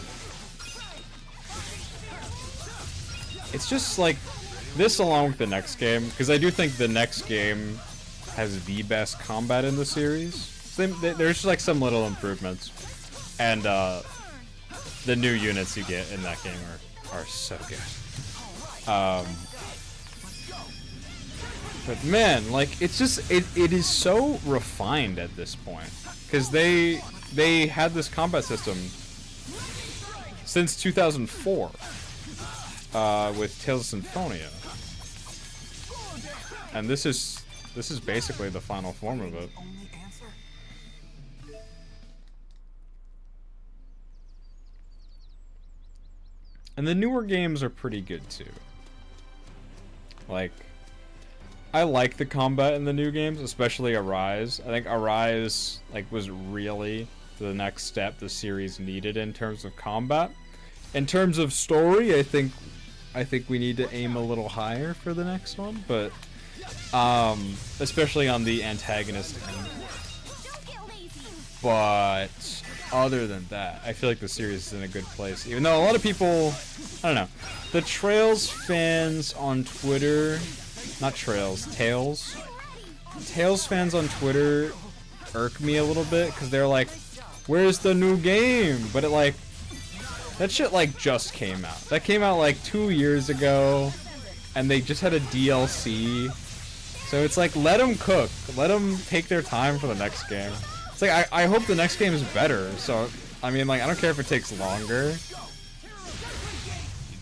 It's just like this along with the next game, because I do think the next game has the best combat in the series. There's just like some little improvements, and the new units you get in that game are so good. But man, like it's just it is so refined at this point, because they had this combat system since 2004 with Tales of Symphonia, and this is basically the final form of it. And the newer games are pretty good too. Like I like the combat in the new games, especially Arise. I think Arise like was really the next step the series needed in terms of combat. In terms of story, I think we need to aim a little higher for the next one, but especially on the antagonist end. But other than that, I feel like the series is in a good place. Even though a lot of people, I don't know, the Trails fans on Twitter, not Trails, Tales fans on Twitter irk me a little bit because they're like, where's the new game? But it like, that shit like just came out. That came out like 2 years ago, and they just had a DLC. So it's like, let them cook. Let them take their time for the next game. It's like, I hope the next game is better. So, I mean, like, I don't care if it takes longer. You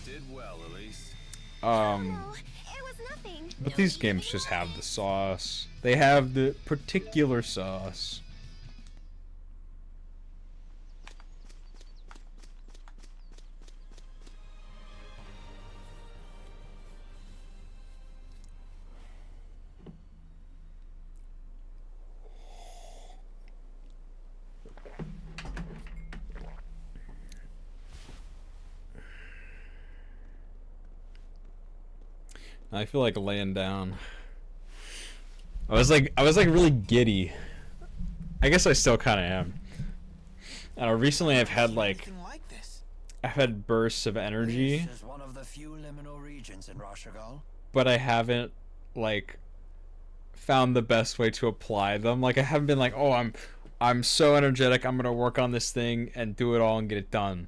did well, Elise. It was nothing. But these games just have the sauce. They have the particular sauce. I feel like laying down. I was like really giddy. I guess I still kind of am. I don't know, recently I've had like, Anything like this. I've had bursts of energy, This is one of the few liminal regions in Rashagal. but I haven't like found the best way to apply them. Like I haven't been like, oh, I'm so energetic, I'm gonna work on this thing and do it all and get it done.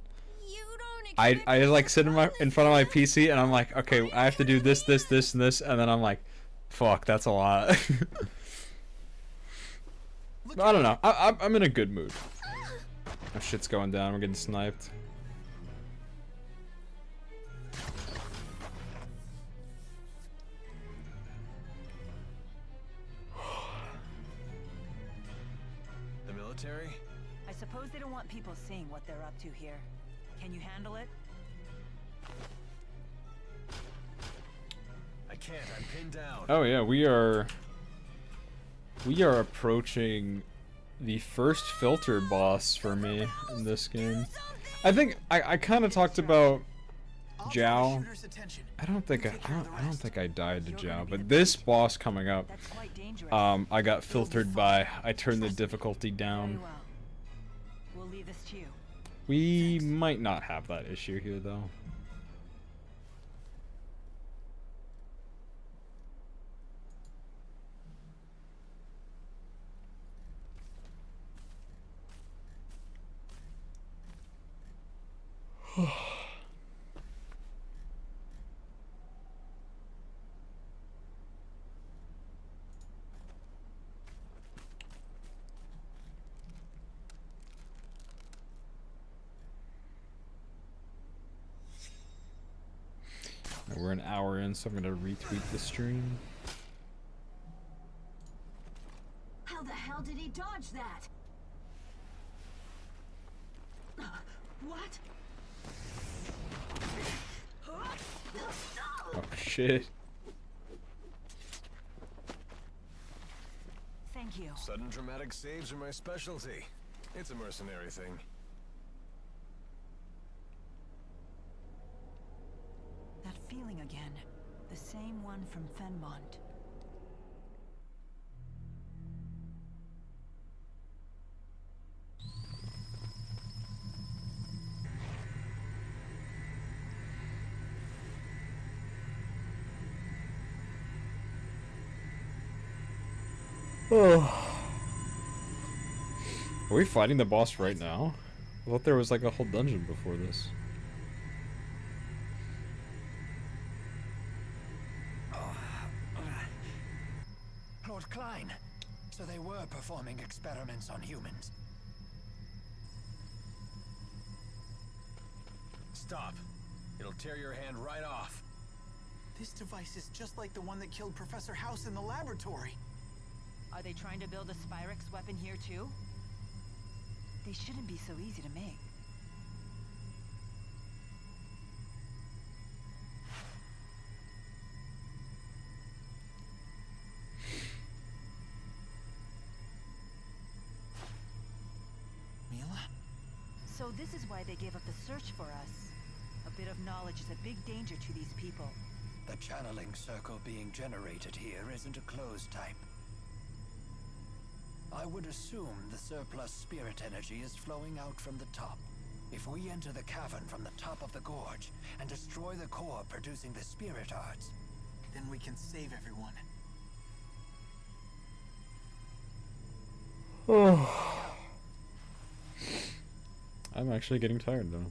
I like sit in front of my PC and I'm like, okay, I have to do this, and this, and then I'm like, fuck, that's a lot. I don't know. I'm in a good mood. Oh, shit's going down. We're getting sniped. The military? I suppose they don't want people seeing what they're up to here. Can you handle it? I can't. I'm pinned down. Oh yeah, we are approaching the first filter boss for me in this game. I think I kind of talked about Zhao. Shooter's attention. I don't think I died to Zhao, but this boss coming up, That's quite dangerous. I got filtered by. I turned the difficulty Very down. well. We'll leave this to you. We might not have that issue here though. We're an hour in, so I'm gonna retweet the stream. How the hell did he dodge that? What? Oh shit. Thank you. Sudden dramatic saves are my specialty. It's a mercenary thing. That feeling again. The same one from Fenmont. Oh. Are we fighting the boss right now? I thought there was like a whole dungeon before this. Lord Klein. So they were performing experiments on humans. Stop. It'll tear your hand right off. This device is just like the one that killed Professor House in the laboratory. Are they trying to build a Spyrex weapon here too? They shouldn't be so easy to make. So this is why they gave up the search for us. A bit of knowledge is a big danger to these people. The channeling circle being generated here isn't a closed type. I would assume the surplus spirit energy is flowing out from the top. If we enter the cavern from the top of the gorge and destroy the core producing the spirit arts, Then we can save everyone. I'm actually getting tired though.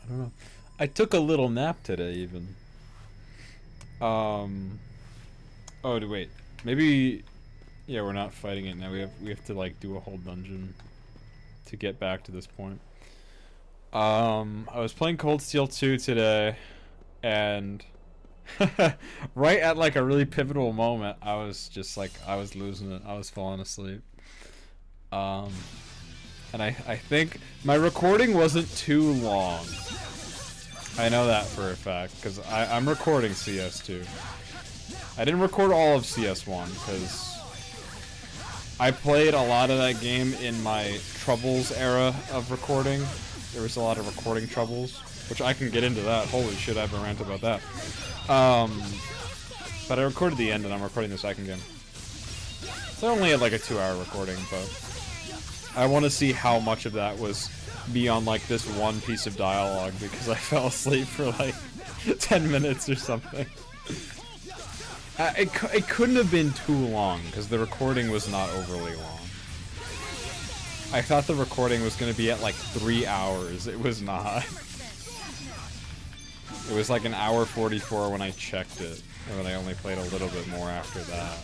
I don't know. I took a little nap today even. Oh wait. Maybe yeah, we're not fighting it now. We have to like do a whole dungeon to get back to this point. I was playing Cold Steel 2 today, and right at like a really pivotal moment, I was just like, I was losing it. I was falling asleep. And I think my recording wasn't too long. I know that for a fact, because I'm recording CS2. I didn't record all of CS1, because I played a lot of that game in my Troubles era of recording. There was a lot of recording troubles, which I can get into that. Holy shit, I have a rant about that. But I recorded the end, and I'm recording the second game. So I only had like a 2-hour recording, but I want to see how much of that was beyond like this one piece of dialogue, because I fell asleep for like 10 minutes or something. It couldn't have been too long, because the recording was not overly long. I thought the recording was going to be at like 3 hours. It was not. It was like 1:44 when I checked it, and then I only played a little bit more after that.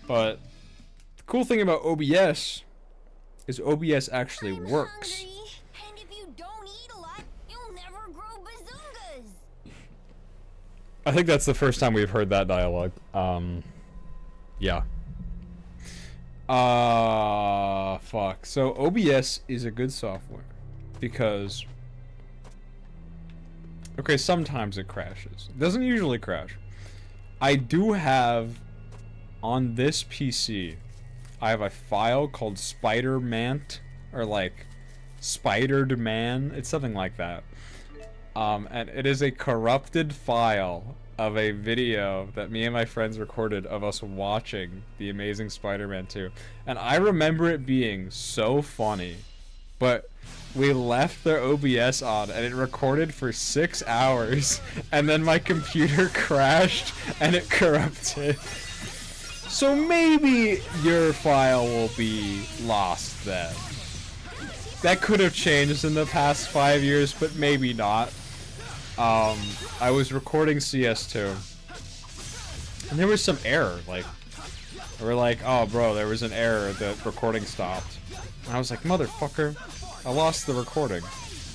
But the cool thing about OBS is OBS actually works. Hungry, and if you don't eat a lot, you'll never grow bazungas. I think that's the first time we've heard that dialogue. Yeah. Fuck. So OBS is a good software because, okay, sometimes it crashes. It doesn't usually crash. I do have, on this PC, I have a file called Spider-Mant, or like Spidered Man. It's something like that. And it is a corrupted file of a video that me and my friends recorded of us watching The Amazing Spider-Man 2. And I remember it being so funny, but we left the OBS on and it recorded for 6 hours, and then my computer crashed and it corrupted. So maybe your file will be lost then. That could have changed in the past 5 years, but maybe not. I was recording CS2, and there was some error, like, we were like, oh bro, there was an error, the recording stopped. And I was like, motherfucker, I lost the recording.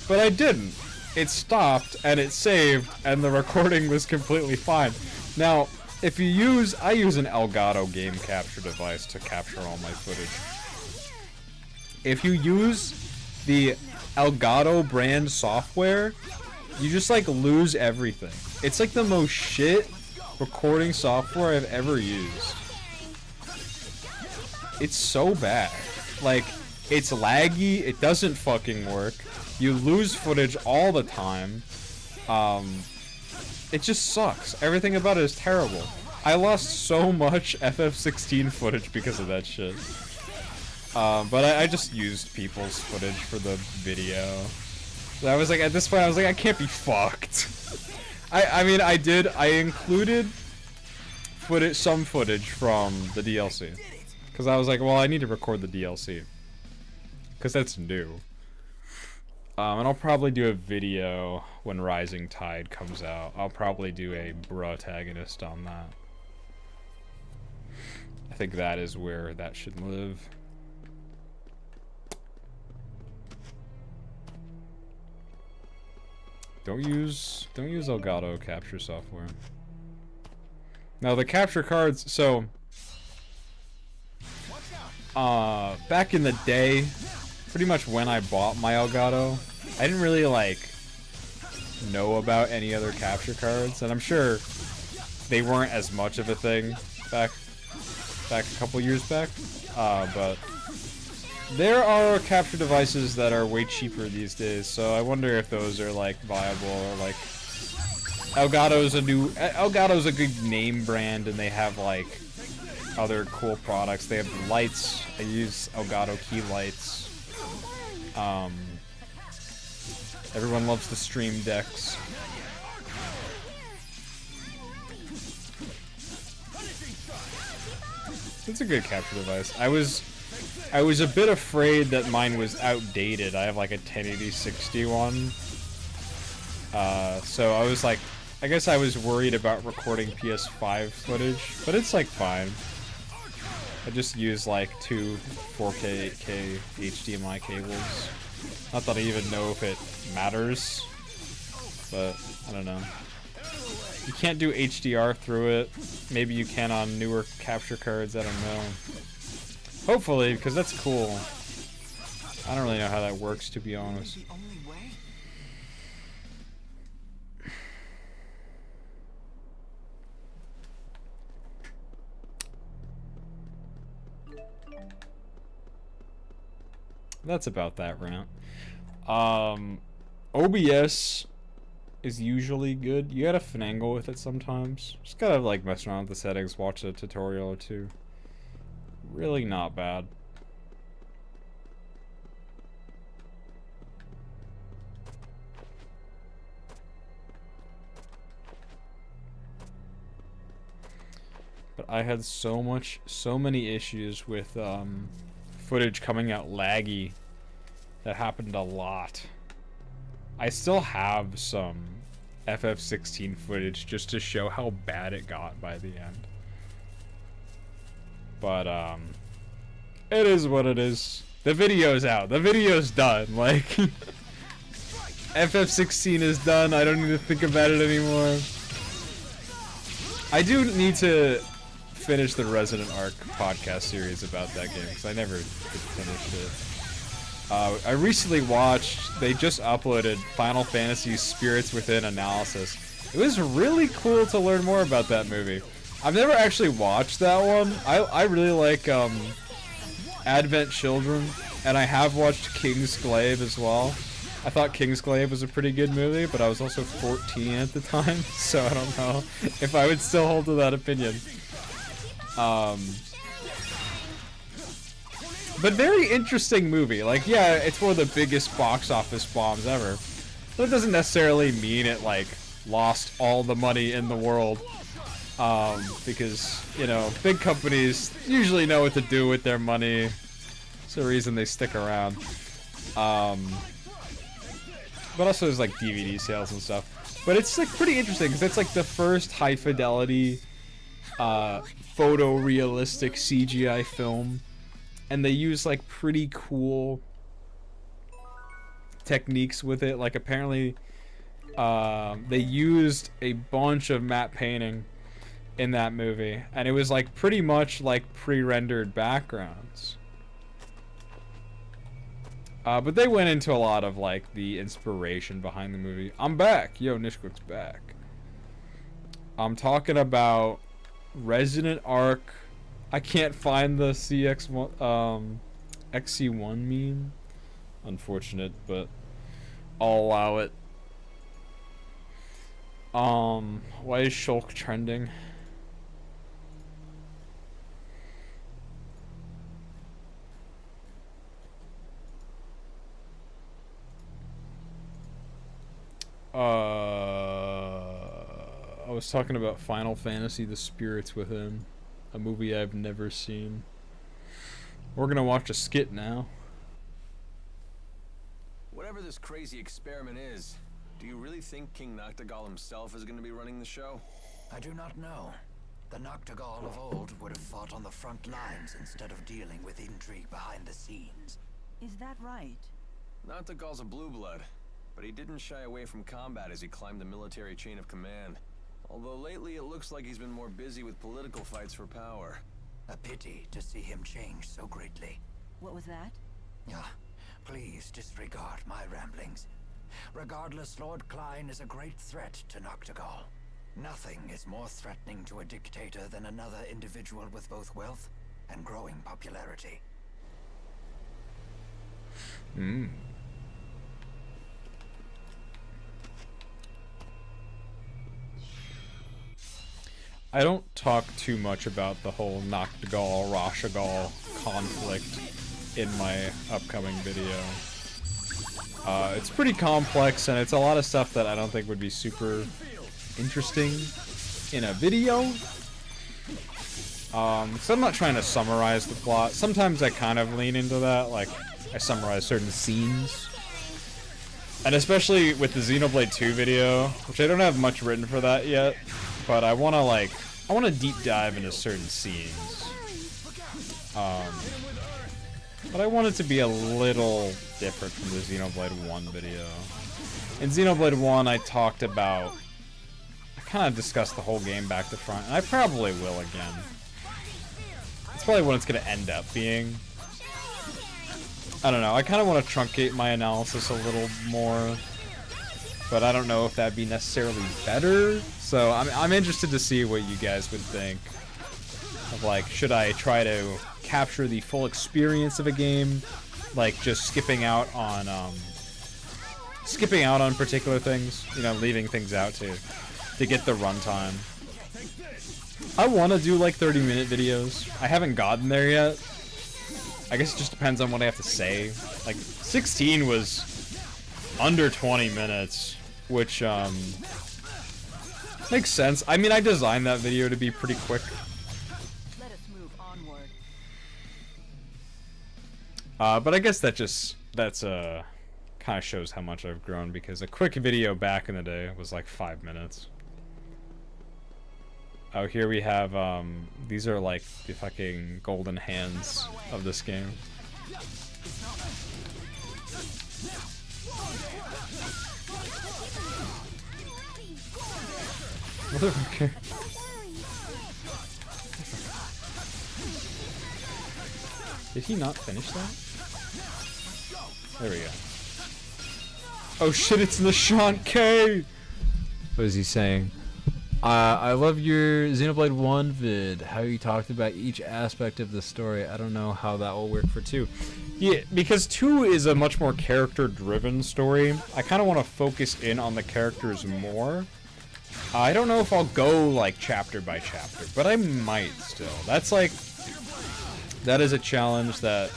But I didn't. It stopped, and it saved, and the recording was completely fine. Now, if you use, I use an Elgato game capture device to capture all my footage. If you use the Elgato brand software, you just like lose everything. It's like the most shit recording software I've ever used. It's so bad. Like, it's laggy, it doesn't fucking work. You lose footage all the time. It just sucks. Everything about it is terrible. I lost so much FF16 footage because of that shit. But I just used people's footage for the video. I was like, at this point, I was like, I can't be fucked. I mean, I included some footage from the DLC. Because I was like, well, I need to record the DLC. Because that's new. And I'll probably do a video when Rising Tide comes out. I'll probably do a protagonist on that. I think that is where that should live. Don't use Elgato capture software. Now the capture cards, so back in the day, pretty much when I bought my Elgato, I didn't really like know about any other capture cards, and I'm sure they weren't as much of a thing back a couple years back. But there are capture devices that are way cheaper these days, so I wonder if those are like viable, or like Elgato's a good name brand, and they have like other cool products. They have lights. I use Elgato key lights. Everyone loves the Stream Decks. It's a good capture device. I was a bit afraid that mine was outdated. I have like a 1080-60 one. So I was like, I guess I was worried about recording PS5 footage, but it's like fine. I just use like 2 4K 8K HDMI cables. Not that I even know if it matters, but I don't know. You can't do HDR through it. Maybe you can on newer capture cards, I don't know. Hopefully, because that's cool. I don't really know how that works, to be honest. That's about that rant. OBS is usually good. You gotta finagle with it sometimes. Just gotta like mess around with the settings, watch a tutorial or two. Really not bad. But I had so many issues with footage coming out laggy. That happened a lot. I still have some FF16 footage just to show how bad it got by the end. But it is what it is. The video's out. The video's done. Like FF16 is done. I don't need to think about it anymore. I do need to finish the Resident Arc podcast series about that game because I never could finish it. I recently watched, they just uploaded Final Fantasy Spirits Within Analysis. It was really cool to learn more about that movie. I've never actually watched that one. I really like Advent Children, and I have watched Kingsglaive as well. I thought Kingsglaive was a pretty good movie, but I was also 14 at the time, so I don't know if I would still hold to that opinion. But very interesting movie. Like, yeah, it's one of the biggest box office bombs ever. But it doesn't necessarily mean it, like, lost all the money in the world. Because, you know, big companies usually know what to do with their money. It's the reason they stick around. But also there's, like, DVD sales and stuff. But it's, like, pretty interesting, because it's, like, the first high-fidelity, photorealistic CGI film. And they use like pretty cool techniques with it. Like apparently they used a bunch of matte painting in that movie. And it was like pretty much like pre-rendered backgrounds. But they went into a lot of like the inspiration behind the movie. I'm back. Yo, Nishquik's back. I'm talking about Resident Arc. I can't find the XC1 meme. Unfortunate, but I'll allow it. Why is Shulk trending? I was talking about Final Fantasy: The Spirits Within. A movie I've never seen. We're gonna watch a skit now. Whatever this crazy experiment is, do you really think King Noctigal himself is going to be running the show? I do not know. The Noctigal of old would have fought on the front lines instead of dealing with intrigue behind the scenes. Is that right? Noctigal's a blue blood, but he didn't shy away from combat as he climbed the military chain of command. Although lately it looks like he's been more busy with political fights for power. A pity to see him change so greatly. What was that? Please disregard my ramblings. Regardless, Lord Klein is a great threat to Noctigal. Nothing is more threatening to a dictator than another individual with both wealth and growing popularity. I don't talk too much about the whole Noctigal, Rashagal conflict in my upcoming video. It's pretty complex, and it's a lot of stuff that I don't think would be super interesting in a video. So I'm not trying to summarize the plot. Sometimes I kind of lean into that, like I summarize certain scenes. And especially with the Xenoblade 2 video, which I don't have much written for that yet, but I want to deep dive into certain scenes. But I want it to be a little different from the Xenoblade 1 video. In Xenoblade 1, I kind of discussed the whole game back to front, and I probably will again. It's probably what it's going to end up being. I don't know, I kind of want to truncate my analysis a little more, but I don't know if that'd be necessarily better. So I'm interested to see what you guys would think of, like, should I try to capture the full experience of a game, like just skipping out on particular things, you know, leaving things out to get the runtime. I want to do like 30-minute videos. I haven't gotten there yet. I guess it just depends on what I have to say. Like 16 was under 20 minutes, which makes sense. I mean, I designed that video to be pretty quick. Let us move onward. But I guess that's kind of shows how much I've grown, because a quick video back in the day was like 5 minutes. Oh, here we have, these are like the fucking golden hands of this game. Motherfucker. Did he not finish that? There we go. Oh shit, it's Nishant K! What is he saying? I love your Xenoblade 1 vid, how you talked about each aspect of the story. I don't know how that will work for 2. Yeah, because 2 is a much more character-driven story. I kind of want to focus in on the characters more. I don't know if I'll go, like, chapter by chapter, but I might still. That is a challenge that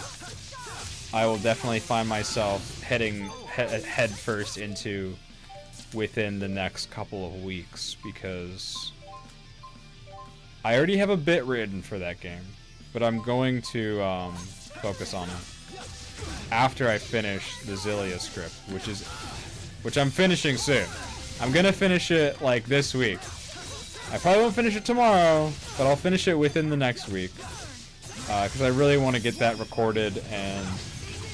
I will definitely find myself head first into within the next couple of weeks, because I already have a bit written for that game, but I'm going to focus on it after I finish the Xillia script, which I'm finishing soon. I'm gonna finish it like this week. I probably won't finish it tomorrow, but I'll finish it within the next week, because I really want to get that recorded and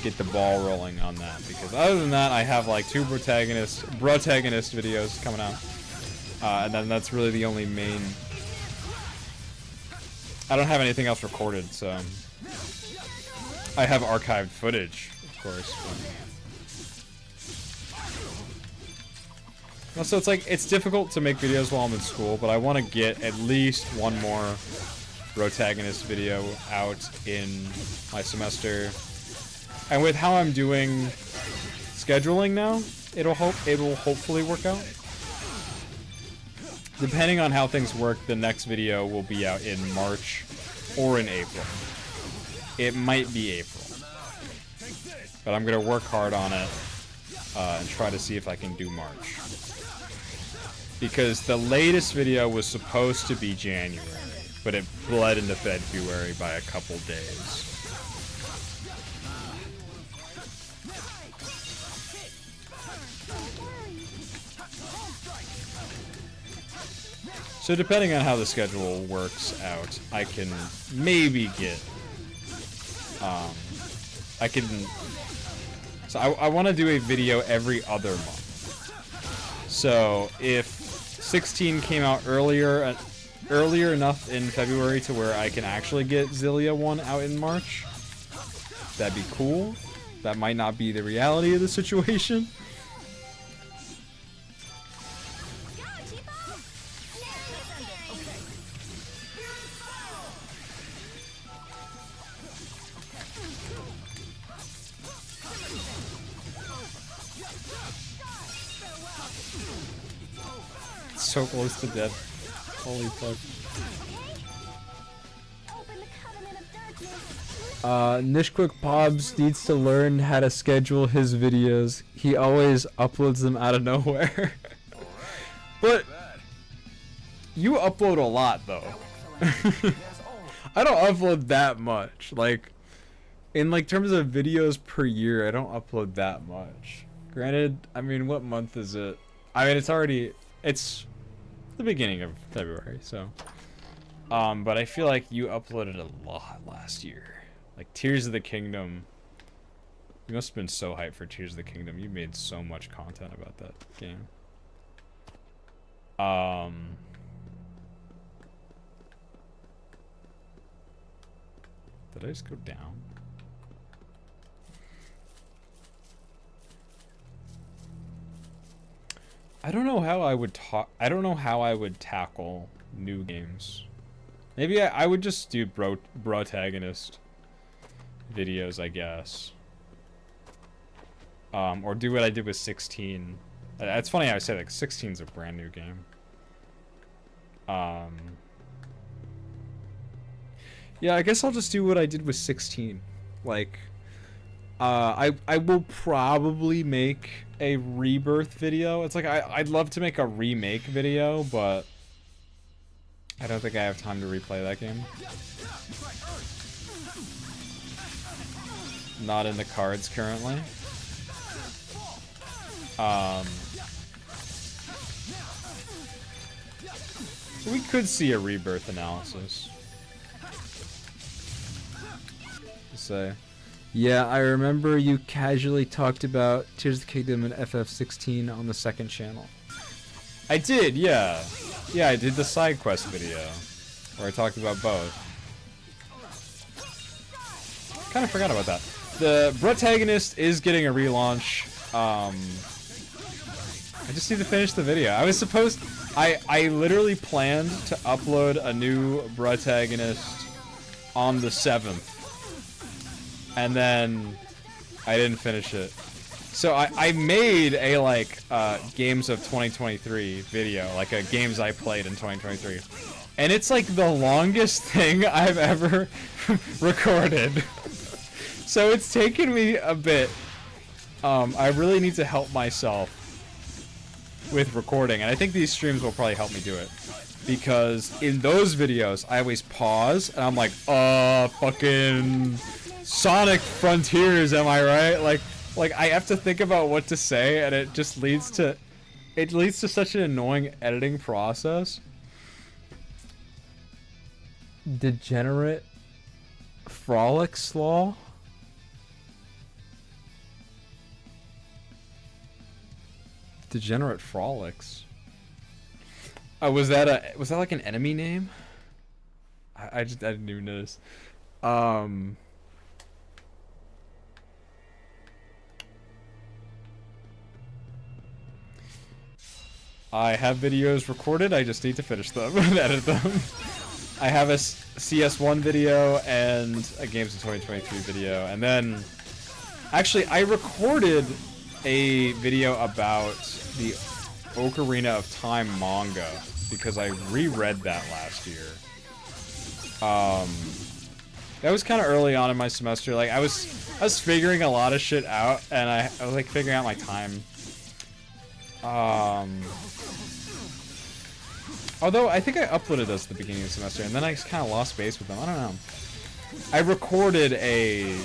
get the ball rolling on that, because other than that I have like 2 protagonist videos coming out, and then that's really the only main. I don't have anything else recorded, so I have archived footage, of course, but... So it's like, it's difficult to make videos while I'm in school, but I want to get at least one more protagonist video out in my semester. And with how I'm doing scheduling now, it will hopefully work out. Depending on how things work, the next video will be out in March or in April. It might be April, but I'm gonna work hard on it and try to see if I can do March. Because the latest video was supposed to be January, but it bled into February by a couple days. So depending on how the schedule works out, I can maybe get, so I want to do a video every other month. So if 16 came out earlier enough in February to where I can actually get Xillia 1 out in March, that'd be cool. That might not be the reality of the situation. so close to death. Holy fuck. Nishquick Pobs needs to learn how to schedule his videos. He always uploads them out of nowhere. But you upload a lot though. I don't upload that much. Like in like terms of videos per year, I don't upload that much. Granted, I mean, what month is it? I mean, it's the beginning of February, so but I feel like you uploaded a lot last year. Like Tears of the Kingdom. You must have been so hyped for Tears of the Kingdom. You made so much content about that game. Did I just go down? I don't know how I would tackle new games. Maybe I would just do protagonist videos, I guess. Or do what I did with 16. It's funny how I say like 16 is a brand new game. Yeah, I guess I'll just do what I did with 16. Like, I will probably make a rebirth video. It's like I'd love to make a remake video, but I don't think I have time to replay that game. Not in the cards currently. We could see a rebirth analysis. Say, yeah, I remember you casually talked about Tears of the Kingdom and FF16 on the second channel. I did, yeah. Yeah, I did the side quest video where I talked about both. Kind of forgot about that. The protagonist is getting a relaunch. I just need to finish the video. I literally planned to upload a new protagonist on the 7th. And then I didn't finish it. So I made a like games of 2023 video, like a games I played in 2023. And it's like the longest thing I've ever recorded. So it's taken me a bit. I really need to help myself with recording, and I think these streams will probably help me do it. Because in those videos, I always pause, and I'm like, fucking Sonic Frontiers, am I right? Like I have to think about what to say, and it just leads to such an annoying editing process. Degenerate Frolics Law? Degenerate Frolics. Was that like an enemy name? I didn't even notice. I have videos recorded, I just need to finish them and edit them. I have a CS1 video and a Games of 2023 video, and then actually I recorded a video about the Ocarina of Time manga because I reread that last year. That was kind of early on in my semester. Like I was figuring a lot of shit out, and I was like figuring out my time. Although I think I uploaded those at the beginning of the semester, and then I just kind of lost space with them. I don't know. I recorded a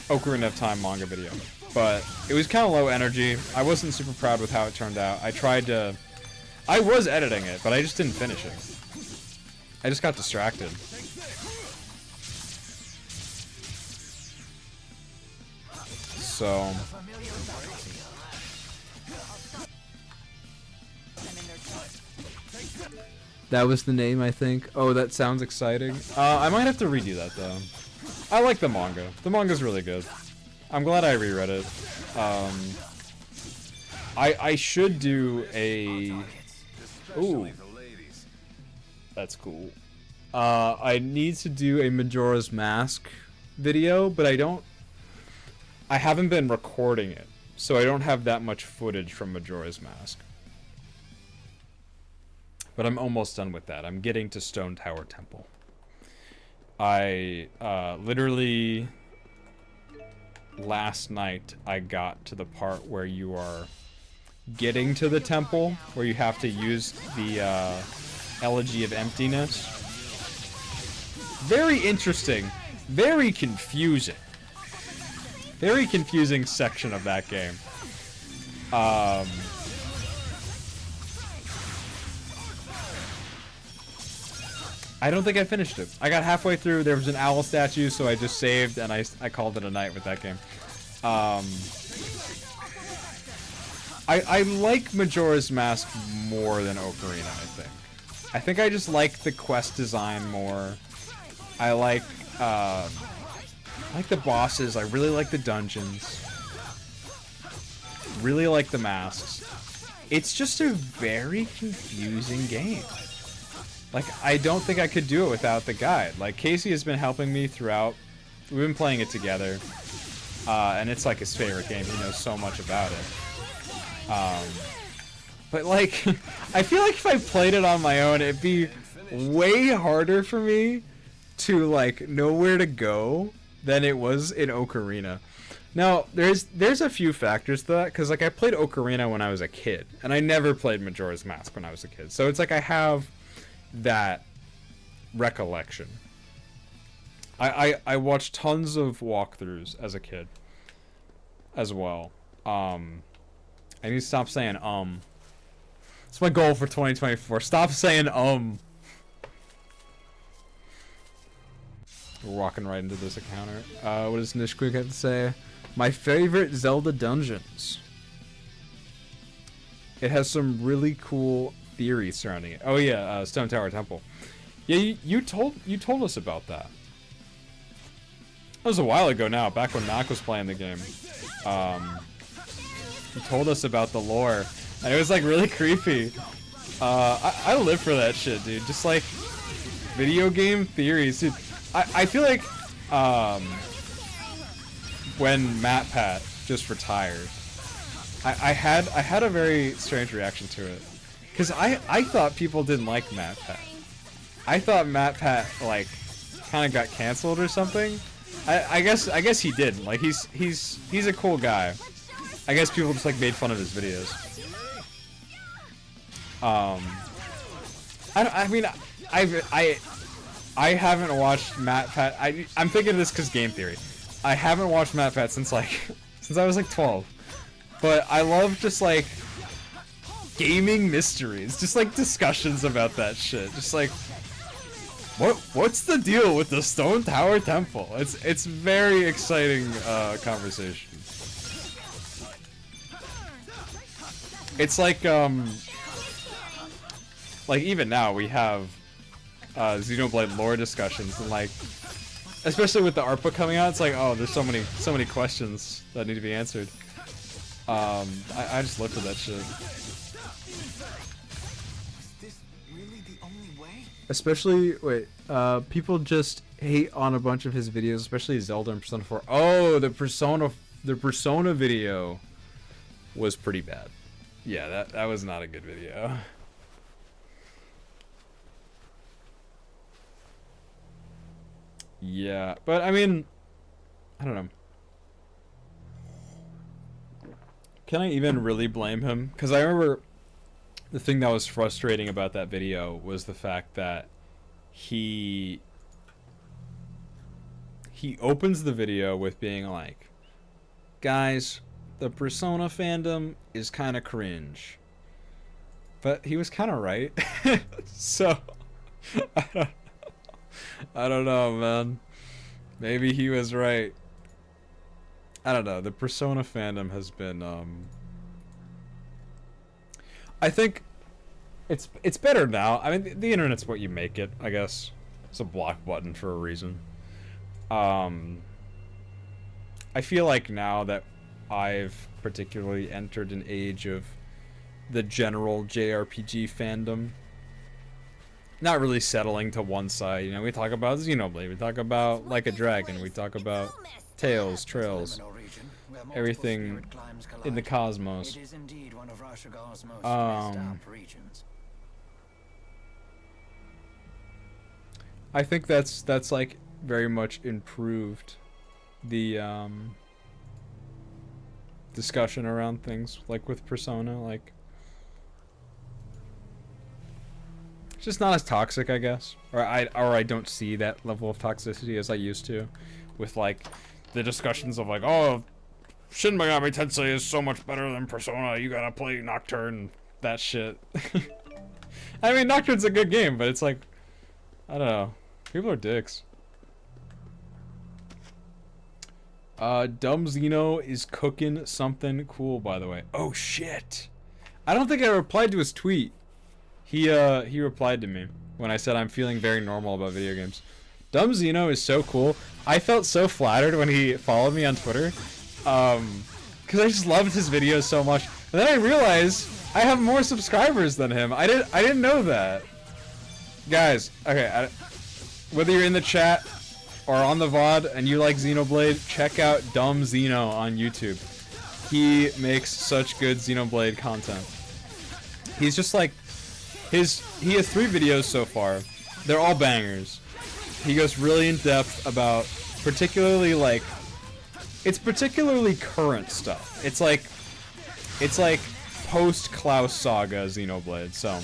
Ocarina of Time manga video, but it was kind of low energy. I wasn't super proud with how it turned out. I was editing it, but I just didn't finish it. I just got distracted. So that was the name, I think. Oh, that sounds exciting. I might have to redo that though. I like the manga. The manga's really good. I'm glad I reread it. I should do a... Ooh. That's cool. I need to do a Majora's Mask video, but I haven't been recording it, so I don't have that much footage from Majora's Mask. but I'm almost done with that. I'm getting to Stone Tower Temple. I literally last night I got to the part where you are getting to the temple, where you have to use the Elegy of Emptiness. Very interesting, very confusing. Very confusing section of that game. I don't think I finished it. I got halfway through, there was an owl statue, so I just saved, and I called it a night with that game. I like Majora's Mask more than Ocarina, I think. I think I just like the quest design more. I like the bosses, I really like the dungeons. Really like the masks. It's just a very confusing game. Like, I don't think I could do it without the guide. Like, Casey has been helping me throughout. We've been playing it together. And it's like his favorite game. He knows so much about it. But like, I feel like if I played it on my own, it'd be way harder for me to like know where to go than it was in Ocarina. Now, there's a few factors to that, because like I played Ocarina when I was a kid, and I never played Majora's Mask when I was a kid. So it's like I have that recollection. I watched tons of walkthroughs as a kid as well. I need to stop saying It's my goal for 2024. Stop saying We're walking right into this encounter. What does Nishquick have to say? My favorite Zelda dungeons. It has some really cool theories surrounding it. Oh yeah, Stone Tower Temple. Yeah, you told us about that. That was a while ago now, back when Mac was playing the game. You told us about the lore, and it was like really creepy. I live for that shit, dude. Just like video game theories, dude. I feel like when MatPat just retired, I had a very strange reaction to it, because I thought people didn't like MatPat. I thought MatPat like kind of got canceled or something. I guess he didn't. Like he's a cool guy. I guess people just like made fun of his videos. I mean I haven't watched MatPat. I'm thinking of this because game theory. I haven't watched MatPat since I was like 12. But I love just like gaming mysteries, just like discussions about that shit. Just like what's the deal with the Stone Tower Temple? It's very exciting conversation. It's like even now we have Xenoblade lore discussions, and like especially with the ARPA coming out, it's like, oh, there's so many questions that need to be answered. I just live for that shit. Is this really the only way? Especially, people just hate on a bunch of his videos, especially Zelda and Persona 4. Oh, the Persona video was pretty bad. Yeah, that was not a good video. Yeah, but I mean, I don't know. Can I even really blame him? Because I remember the thing that was frustrating about that video was the fact that he opens the video with being like, guys, the Persona fandom is kind of cringe. But he was kind of right. So, I don't know, man. Maybe he was right. I don't know. The Persona fandom has been, I think it's better now. I mean, the internet's what you make it, I guess. It's a block button for a reason. I feel like now that I've particularly entered an age of the general JRPG fandom, not really settling to one side. You know, we talk about Xenoblade, we talk about Like a Dragon, we talk about Tales, Trails, everything in the cosmos. I think that's like very much improved the discussion around things like with Persona. Like, it's just not as toxic, I guess, or I don't see that level of toxicity as I used to, with like the discussions of like, oh, Shin Megami Tensei is so much better than Persona. You gotta play Nocturne. That shit. I mean, Nocturne's a good game, but it's like, I don't know. People are dicks. Dumb Zeno is cooking something cool, by the way. Oh shit! I don't think I replied to his tweet. He replied to me when I said I'm feeling very normal about video games. Dumb Zeno is so cool. I felt so flattered when he followed me on Twitter. Because I just loved his videos so much. And then I realized I have more subscribers than him. I didn't know that. Guys, okay, whether you're in the chat or on the VOD and you like Xenoblade, check out Dumb Zeno on YouTube. He makes such good Xenoblade content. He's just like, he has 3 videos so far. They're all bangers. He goes really in depth about particularly like, it's particularly current stuff. It's like post Klaus Saga Xenoblade. So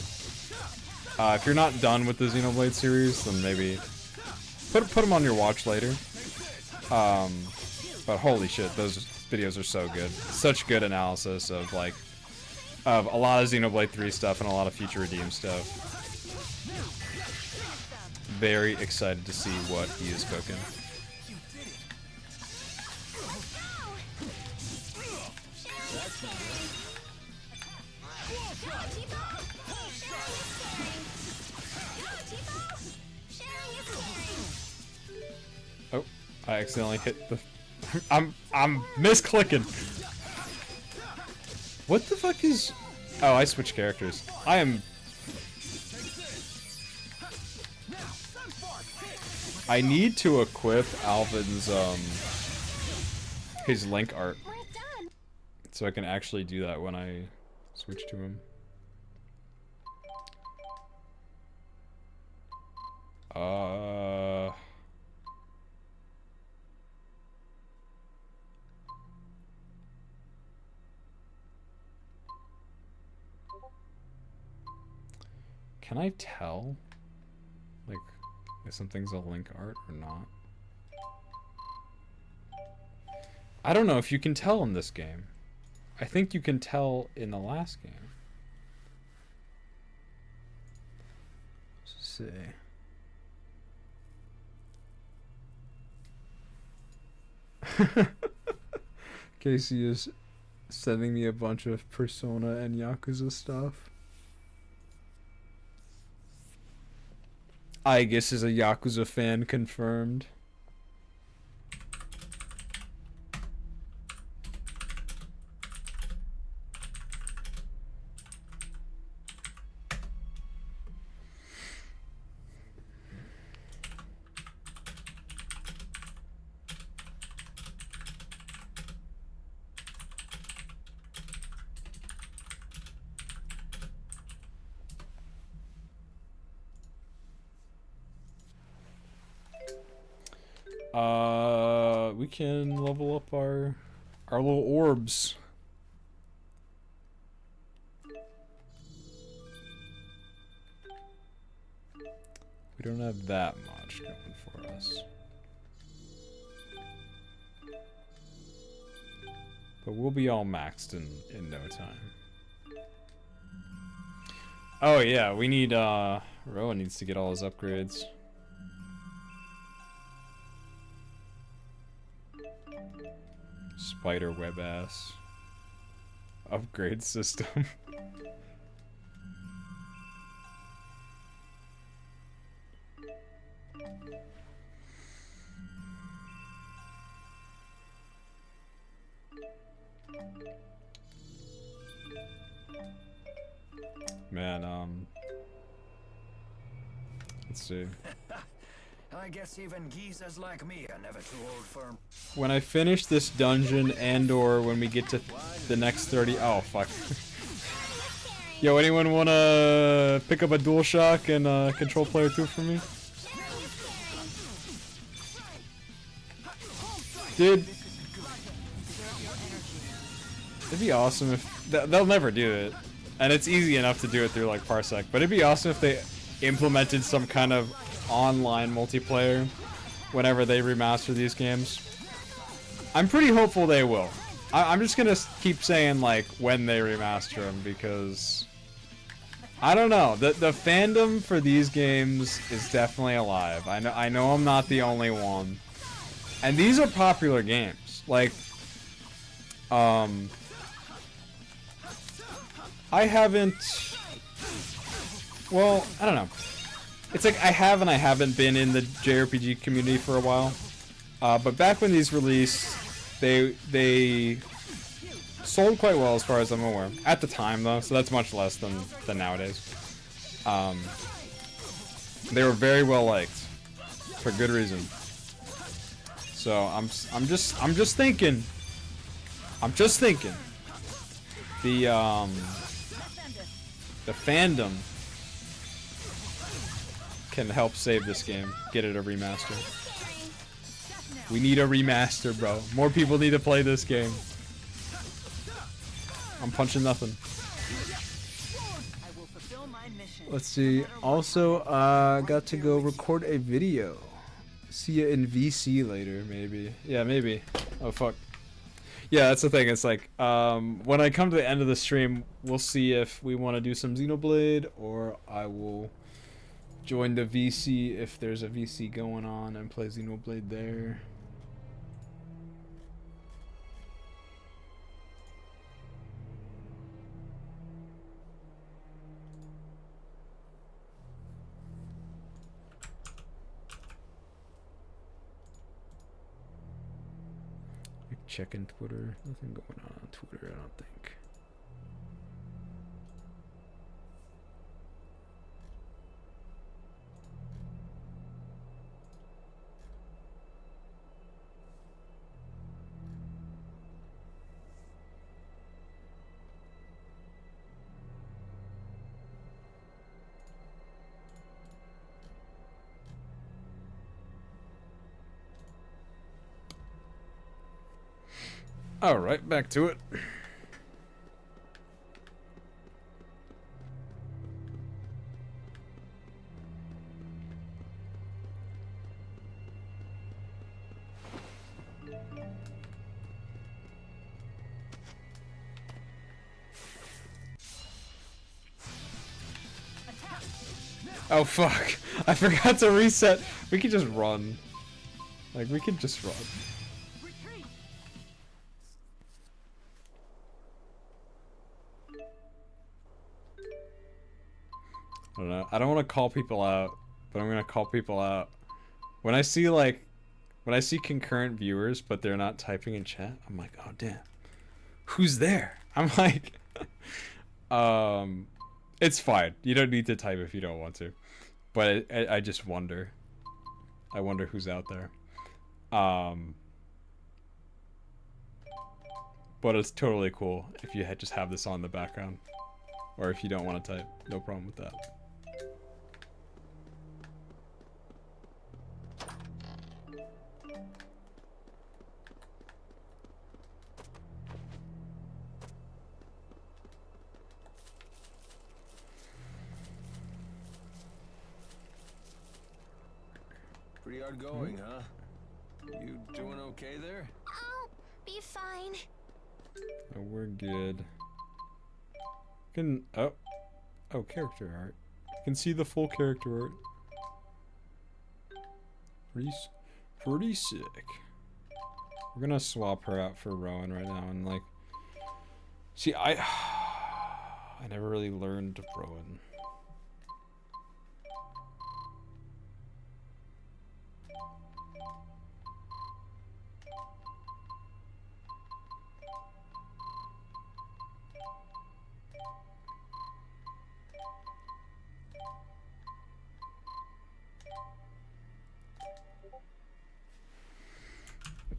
if you're not done with the Xenoblade series, then maybe put them on your watch later. But holy shit, those videos are so good. Such good analysis of like a lot of Xenoblade 3 stuff and a lot of Future Redeem stuff. Very excited to see what he is cooking. Oh, I accidentally hit the... I'm misclicking. What the fuck is... Oh, I switched characters. I am... I need to equip Alvin's, his link art. So I can actually do that when I switch to him. Can I tell, like, if something's a link art or not? I don't know if you can tell in this game. I think you can tell in the last game. Let's see. Casey is sending me a bunch of Persona and Yakuza stuff. I guess is a Yakuza fan confirmed. We can level up our little orbs. We don't have that much going for us. But we'll be all maxed in no time. Oh yeah, we need Rowan needs to get all his upgrades. Spider web ass upgrade system. Man, let's see. I guess even geezers like me are never too old for 'em. When I finish this dungeon and or when we get to the next 30... Oh, fuck. Yo, anyone wanna pick up a DualShock and control player 2 for me? Dude, it'd be awesome if they'll never do it, and it's easy enough to do it through like Parsec. But it'd be awesome if they implemented some kind of online multiplayer whenever they remaster these games. I'm pretty hopeful they will. I'm just gonna keep saying like when they remaster them, because I don't know. The fandom for these games is definitely alive. I know I'm not the only one. And these are popular games. Like I haven't, well, I don't know. It's like I have and I haven't been in the JRPG community for a while. But back when these released, they sold quite well as far as I'm aware. At the time though, so that's much less than nowadays. They were very well liked for good reason. So I'm just thinking the fandom can help save this game, get it a remaster. We need a remaster, bro. More people need to play this game. I'm punching nothing. Let's see. Also, got to go record a video. See ya in VC later, maybe. Yeah, maybe. Oh, fuck. Yeah, that's the thing. It's like, when I come to the end of the stream, we'll see if we want to do some Xenoblade, or I will join the VC if there's a VC going on and play Xenoblade there. Checking Twitter. Nothing going on Twitter, I don't think. Alright, back to it. Oh fuck, I forgot to reset. We could just run. Like, we could just run. I don't know. I don't want to call people out, but I'm gonna call people out. When I see concurrent viewers, but they're not typing in chat, I'm like, oh damn, who's there? I'm like, it's fine. You don't need to type if you don't want to, but I just wonder. I wonder who's out there. But it's totally cool if you just have this on in the background, or if you don't want to type, no problem with that. Pretty hard going, huh? You doing okay there? I'll be fine. Oh, we're good. Oh, character art. You can see the full character art. Pretty sick. We're gonna swap her out for Rowan right now, and like, see, I never really learned Rowan.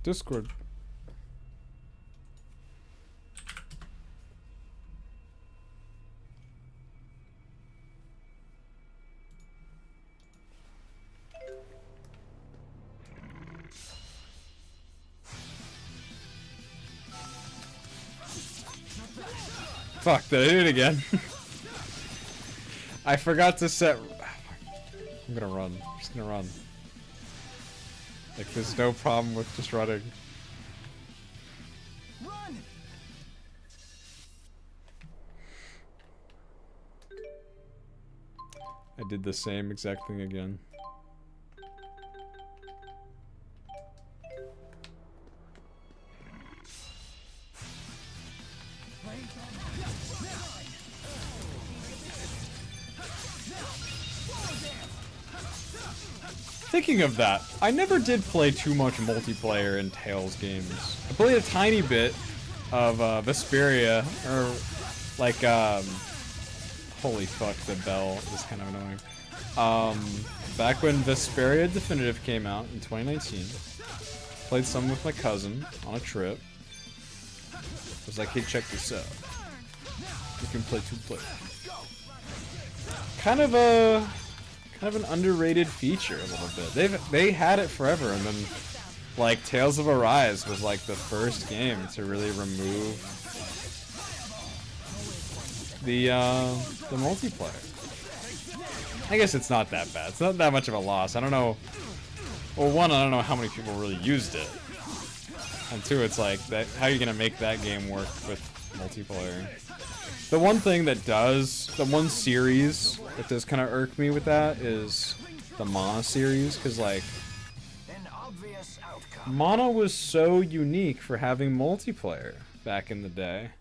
Discord. Fuck, did I do it again? I forgot to set... I'm gonna run. I'm just gonna run. Like, there's no problem with just running. Run! I did the same exact thing again. Thinking of that, I never did play too much multiplayer in Tales games. I played a tiny bit of Vesperia, or like, holy fuck, the bell is kind of annoying. Back when Vesperia Definitive came out in 2019, played some with my cousin on a trip. I was like, hey, check this out. You can play 2 players. Kind of an underrated feature a little bit. They had it forever, and then like Tales of Arise was like the first game to really remove the multiplayer. I guess it's not that bad. It's not that much of a loss. I don't know. Well, one, I don't know how many people really used it, and two, it's like that. How are you gonna make that game work with multiplayer? The one thing that does, the one series that does kind of irk me with that is the Mana series, because like Mana was so unique for having multiplayer back in the day,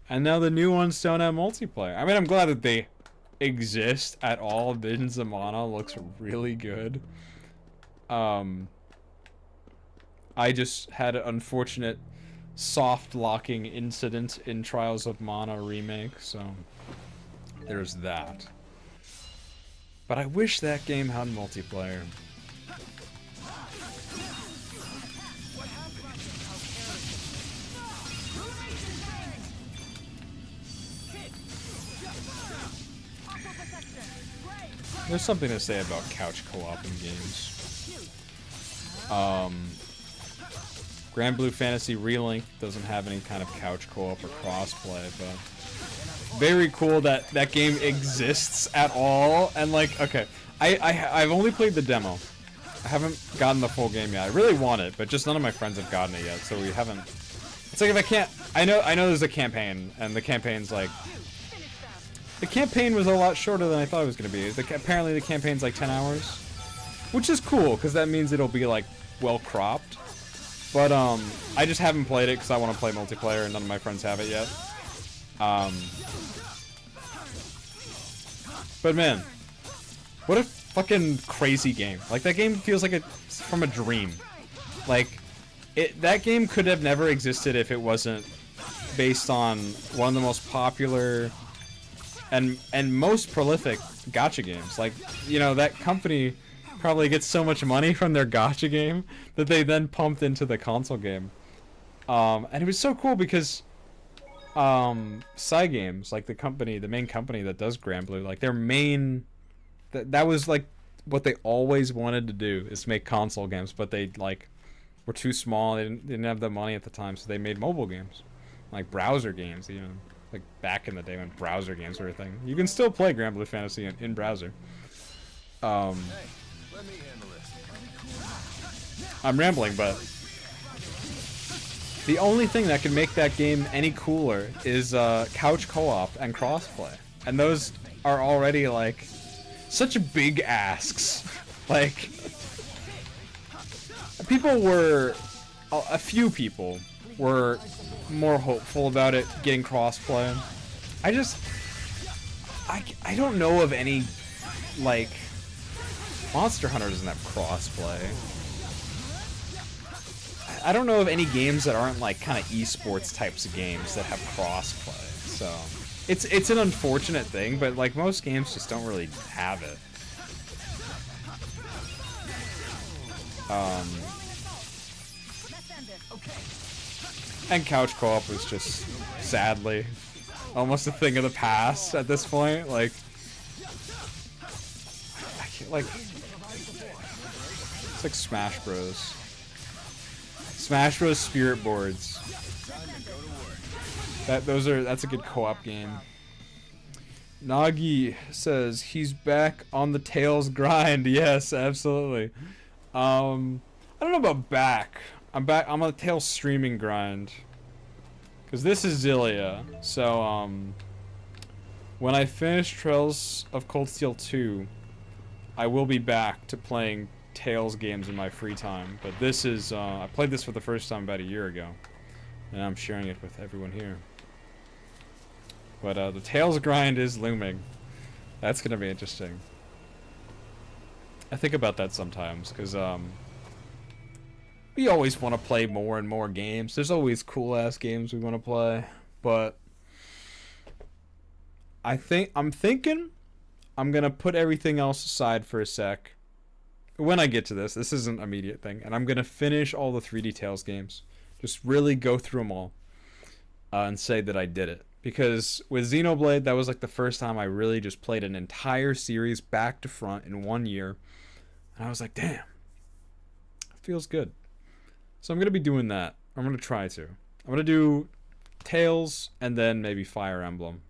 and now the new ones don't have multiplayer. I mean, I'm glad that they exist at all. Visions of Mana looks really good. I just had an unfortunate soft locking incident in Trials of Mana remake, so there's that. But I wish that game had multiplayer. There's something to say about couch co-op in games. Grand Blue Fantasy Relink doesn't have any kind of couch co-op or crossplay, but very cool that that game exists at all. And like, okay, I've only played the demo. I haven't gotten the full game yet. I really want it, but just none of my friends have gotten it yet, so we haven't. It's like if I can't, I know there's a campaign, and the campaign's like, the campaign was a lot shorter than I thought it was gonna be. Apparently the campaign's like 10 hours, which is cool because that means it'll be like well cropped. But I just haven't played it because I want to play multiplayer and none of my friends have it yet. But man, what a fucking crazy game. Like, that game feels like it's from a dream. Like, that game could have never existed if it wasn't based on one of the most popular and most prolific gacha games. Like, you know, that company probably gets so much money from their gacha game that they then pumped into the console game. And it was so cool because Cygames, like the main company that does Grand Blue, like their main, that was like what they always wanted to do, is make console games, but they like were too small. They didn't have the money at the time, so they made mobile games, like browser games, you know, like back in the day when browser games were a thing. You can still play Grand Blue Fantasy in browser. Let me handle this. I'm rambling, but the only thing that can make that game any cooler is couch co-op and crossplay, and those are already like such big asks. Like, a few people were more hopeful about it getting crossplay. I don't know of any, like, Monster Hunter doesn't have crossplay. I don't know of any games that aren't like kind of esports types of games that have crossplay. So it's an unfortunate thing, but like most games just don't really have it. And couch co-op was just sadly almost a thing of the past at this point. Like, I can't, like, it's like Smash Bros. Smash Bros. Spirit boards. That's a good co-op game. Nagi says he's back on the Tails grind. Yes, absolutely. I don't know about back. I'm on the Tails streaming grind. Cause this is Xillia. So when I finish Trails of Cold Steel 2, I will be back to playing Tails games in my free time. But this is I played this for the first time about a year ago, and I'm sharing it with everyone here. But the Tails grind is looming. That's gonna be interesting. I think about that sometimes, because we always want to play more and more games. There's always cool-ass games we want to play, but I'm thinking I'm gonna put everything else aside for a sec. When I get to this isn't an immediate thing, and I'm gonna finish all the 3D Tales games. Just really go through them all, and say that I did it. Because with Xenoblade, that was like the first time I really just played an entire series back to front in 1 year. And I was like, damn, it feels good. So I'm going to be doing that. I'm going to try to. I'm going to do Tales and then maybe Fire Emblem.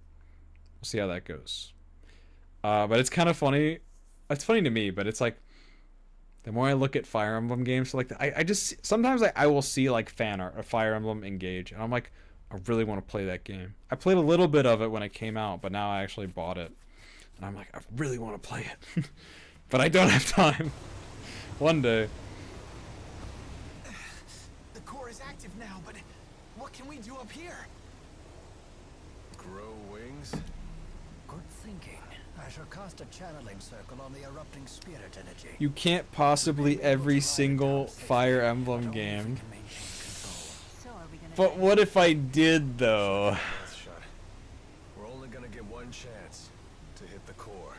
We'll see how that goes. But it's kind of funny. It's funny to me, but it's like, the more I look at Fire Emblem games, like I just, sometimes I will see like fan art of Fire Emblem Engage. And I'm like, I really want to play that game. I played a little bit of it when it came out, but now I actually bought it. And I'm like, I really want to play it. But I don't have time. One day. The core is active now, but what can we do up here? Grow wings? Good thinking. I shall cast a channeling circle on the erupting spirit energy. You can't possibly every single Fire Emblem game. But what if I did, though? We're only gonna get one chance to hit the core.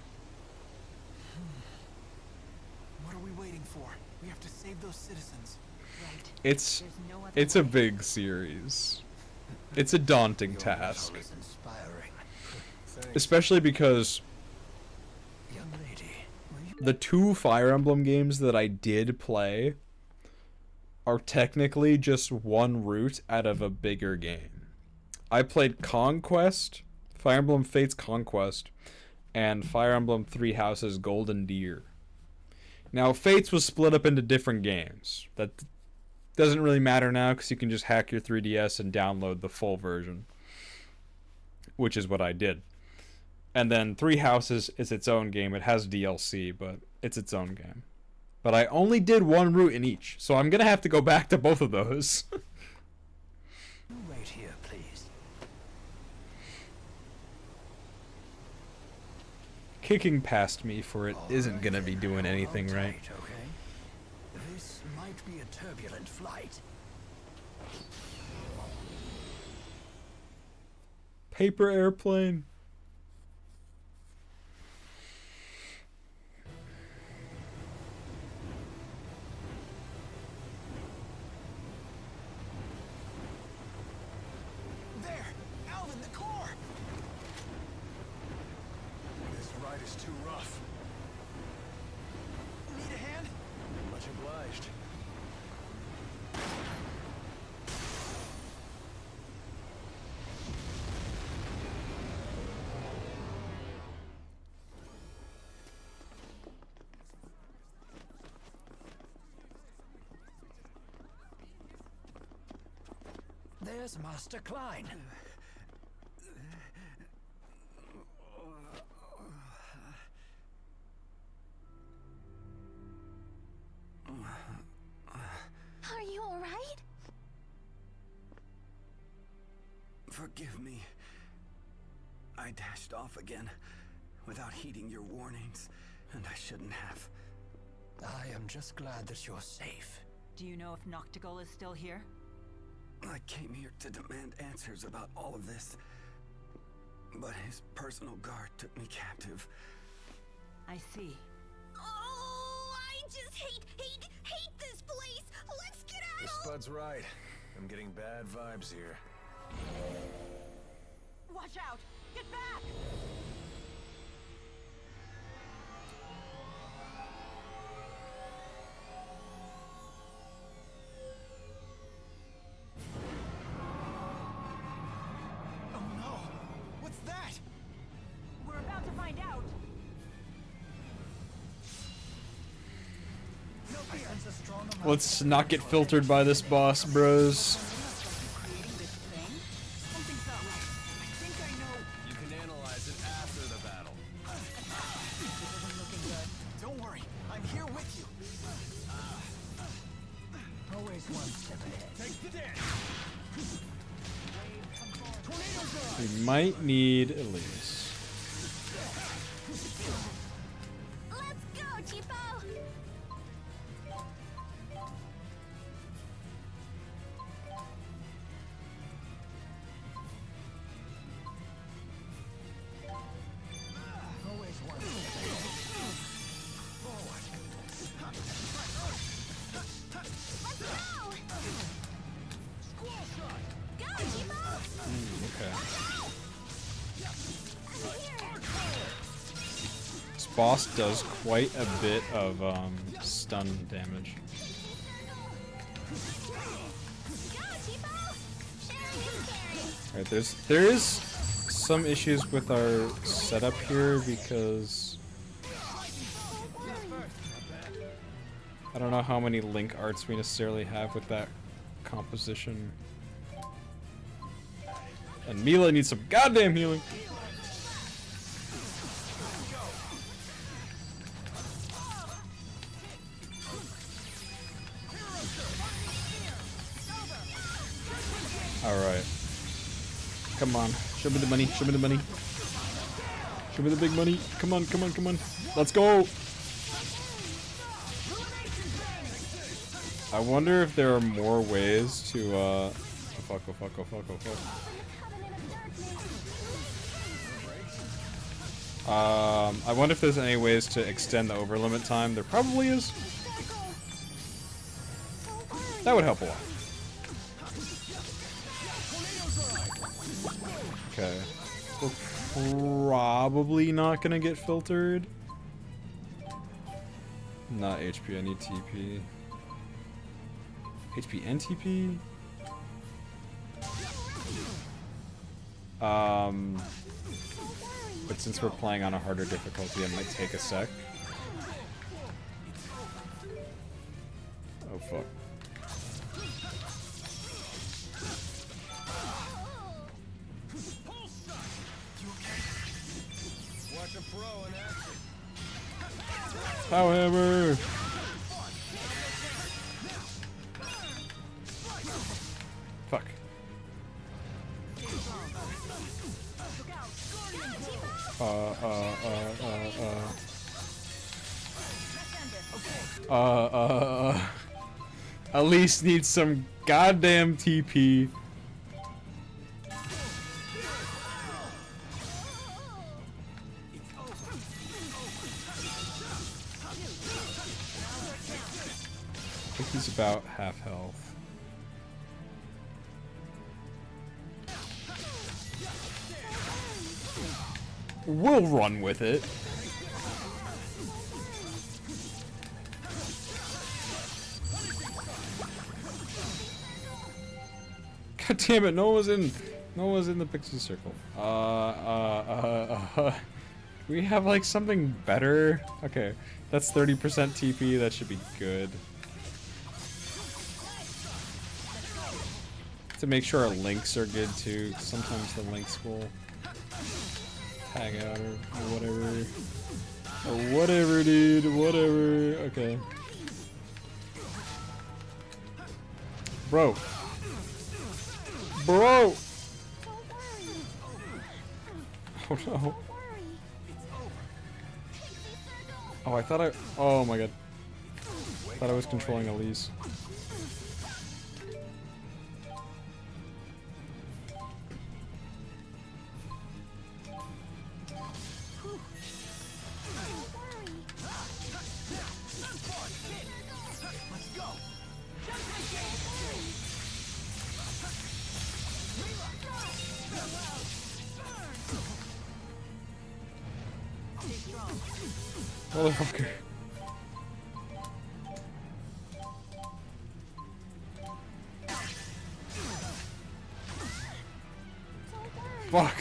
What are we waiting for? We have to save those citizens. Right. It's There's no other a way. big series. It's a daunting task. Is inspiring. Thanks. Especially because Young lady, were you the 2 Fire Emblem games that I did play are technically just one route out of a bigger game. I played Conquest, Fire Emblem Fates Conquest, and Fire Emblem Three Houses Golden Deer. Now, Fates was split up into different games. That doesn't really matter now because you can just hack your 3DS and download the full version, which is what I did. And then Three Houses is its own game. It has DLC, but it's its own game. But I only did one route in each, so I'm gonna have to go back to both of those. wait here, please? Kicking past me for it isn't gonna be doing anything Hold right. tight, okay? This might be a turbulent flight. Paper airplane. There! Alvin, the core! This ride is too rough. Need a hand? Much obliged. There's Master Klein. Are you alright? Forgive me. I dashed off again without heeding your warnings, and I shouldn't have. I am just glad that you're safe. Do you know if Noctigal is still here? I came here to demand answers about all of this, but his personal guard took me captive. I see. Oh, I just hate this place. Let's get The out. Spud's right. I'm getting bad vibes here. Watch out! Get back! Let's not get filtered by this boss, bros. You can analyze it after the battle. Don't worry, I'm here with you. Always one step ahead. Take the damage. We might need Elise. Let's go, Cheapo! Always one step ahead. Forward. Let's go! Squall shot. Go, Cheapo! Okay. I'm here! This boss does quite a bit of stun damage. Go, Cheapo! Sharing is caring! Alright, there is some issues with our setup here because I don't know how many link arts we necessarily have with that composition. And Mila needs some goddamn healing. Alright. Come on. Show me the money. Show me the money. Show me the big money. Come on, come on, come on. Let's go! I wonder if there are more ways to, oh fuck, oh fuck, oh fuck, oh fuck. I wonder if there's any ways to extend the overlimit time. There probably is. That would help a lot. Okay. We're probably not gonna get filtered. Not HP, I need TP. HP and TP? But since we're playing on a harder difficulty, it might take a sec. Oh fuck. Watch a pro in action. Power hammer! Fuck. At least need some goddamn TP. I think he's about half health. We'll run with it. God damn it! No one was in the pixie circle. We have like something better. Okay, that's 30% TP. That should be good. To make sure our links are good too. Sometimes the links will hang out or whatever. Or whatever, dude. Whatever. Okay. Bro. Bro! Oh no. Oh, I thought oh my god. I thought I was controlling Elise. Motherfucker. Fuck.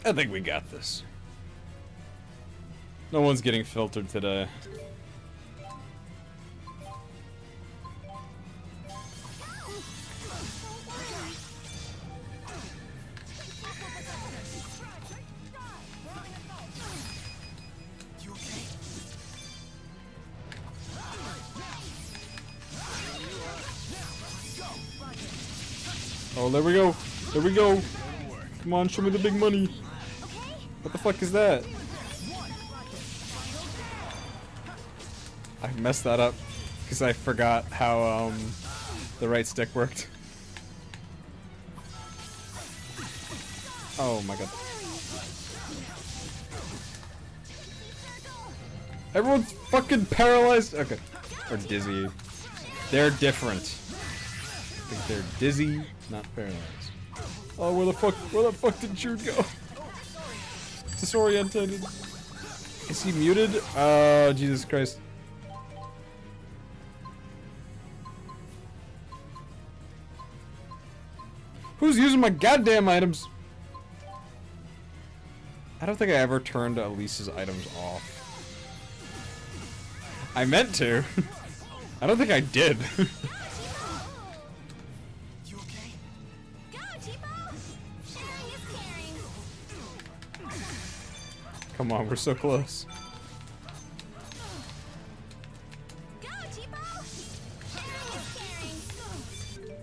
I think we got this. No one's getting filtered today. Oh, there we go. There we go. Come on, show me the big money. What the fuck is that? I messed that up because I forgot how the right stick worked. Oh my god. Everyone's fucking paralyzed. Okay. Or dizzy. They're different. I think they're dizzy, not paralyzed. Oh, where the fuck did Jude go? Disorientated. Is he muted? Oh, Jesus Christ. Who's using my goddamn items? I don't think I ever turned Elise's items off. I meant to. I don't think I did. Come on, we're so close. Go, Tipo! Sharing is caring.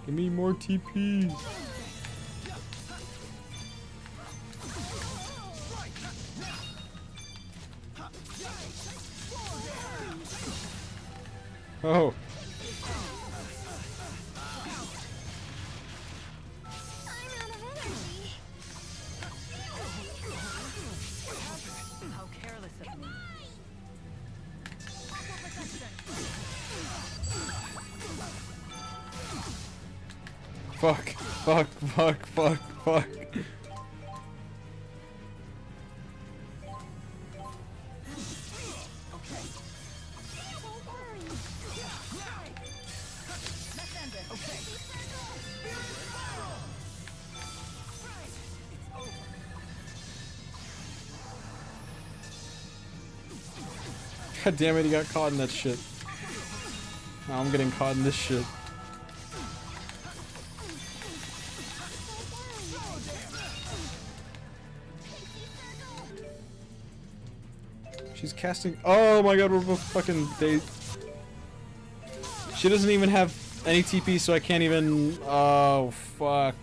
Give me more TP. Oh. How careless of me. Fuck. Fuck. Fuck. Fuck. Fuck. God damn it, he got caught in that shit. Now I'm getting caught in this shit. She's casting. Oh my god, we're both fucking. She doesn't even have any TP, so I can't even. Oh, fuck.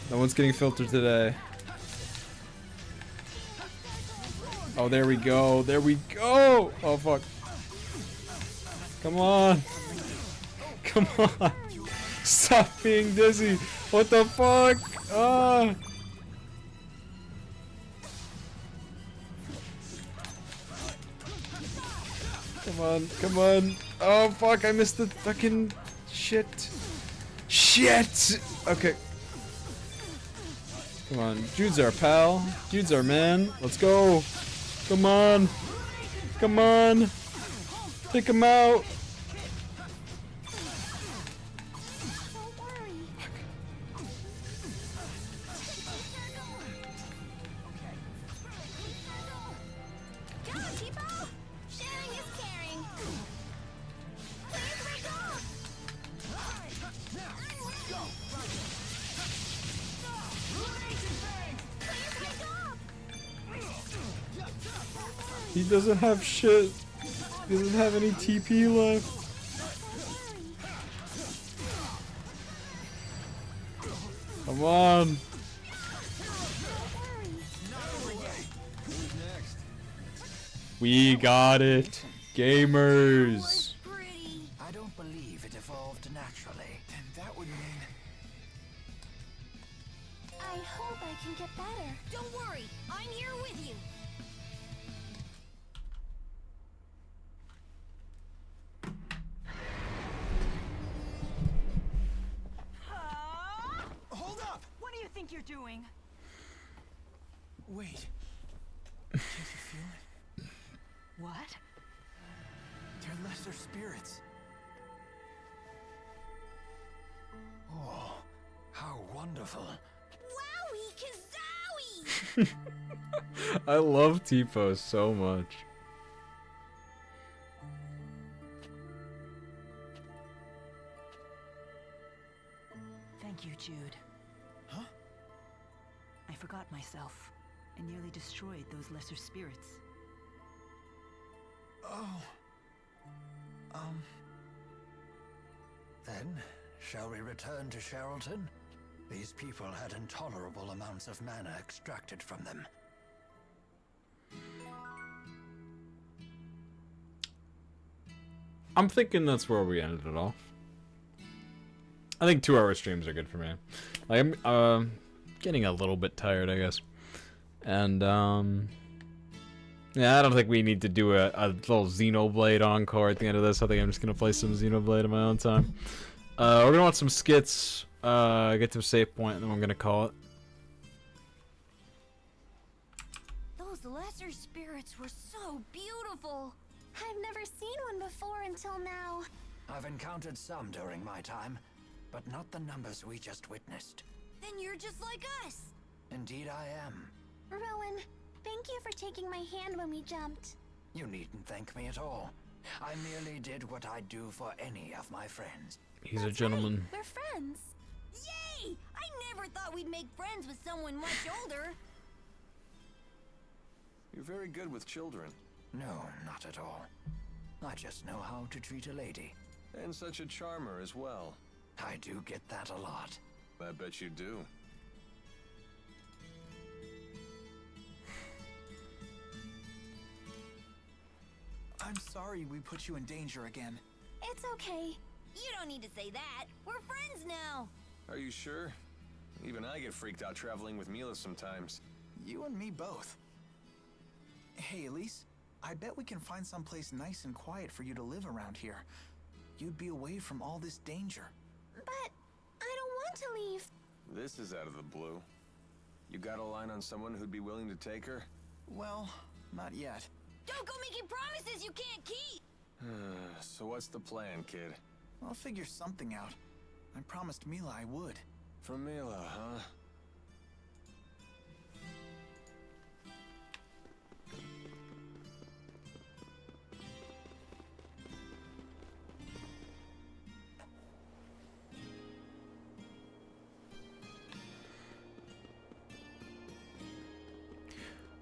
No one's getting filtered today. Oh, there we go. There we go. Oh, fuck. Come on. Come on. Stop being dizzy. What the fuck? Ah. Come on. Come on. Oh, fuck. I missed the fucking shit. Shit. Okay. Come on. Jude's our pal. Jude's our man. Let's go. Come on. Come on. Take him out. He doesn't have shit. He doesn't have any TP left. Come on. We got it. Gamers. I don't believe it evolved naturally. Then that would mean... I hope I can get better. Don't worry, I'm here with you. Hold up! What do you think you're doing? Wait. Can't you feel it? What? They're lesser spirits. Oh, how wonderful. Wowie kazowie! I love Tipo so much. Thank you, Jude. Huh? I forgot myself and nearly destroyed those lesser spirits. Oh. Then, shall we return to Sherrilton? These people had intolerable amounts of mana extracted from them. I'm thinking that's where we ended it off. I think 2-hour streams are good for me. Like, I'm getting a little bit tired, I guess. And, yeah, I don't think we need to do a little Xenoblade encore at the end of this. I think I'm just going to play some Xenoblade in my own time. We're going to watch some skits, get to a save point, and then we're going to call it. Those lesser spirits were so beautiful. I've never seen one before until now. I've encountered some during my time, but not the numbers we just witnessed. Then you're just like us. Indeed I am. Rowan, thank you for taking my hand when we jumped. You needn't thank me at all. I merely did what I'd do for any of my friends. He's a That's gentleman. right, we're friends. Yay! I never thought we'd make friends with someone much older. You're very good with children. No, not at all. I just know how to treat a lady. And such a charmer as well. I do get that a lot. I bet you do. I'm sorry we put you in danger again. It's okay. You don't need to say that. We're friends now. Are you sure? Even I get freaked out traveling with Mila sometimes. You and me both. Hey, Elise, I bet we can find someplace nice and quiet for you to live around here. You'd be away from all this danger. But I don't want to leave. This is out of the blue. You got a line on someone who'd be willing to take her? Well, not yet. Don't go making promises you can't keep. So what's the plan, kid? I'll figure something out. I promised Mila I would. For Mila, huh?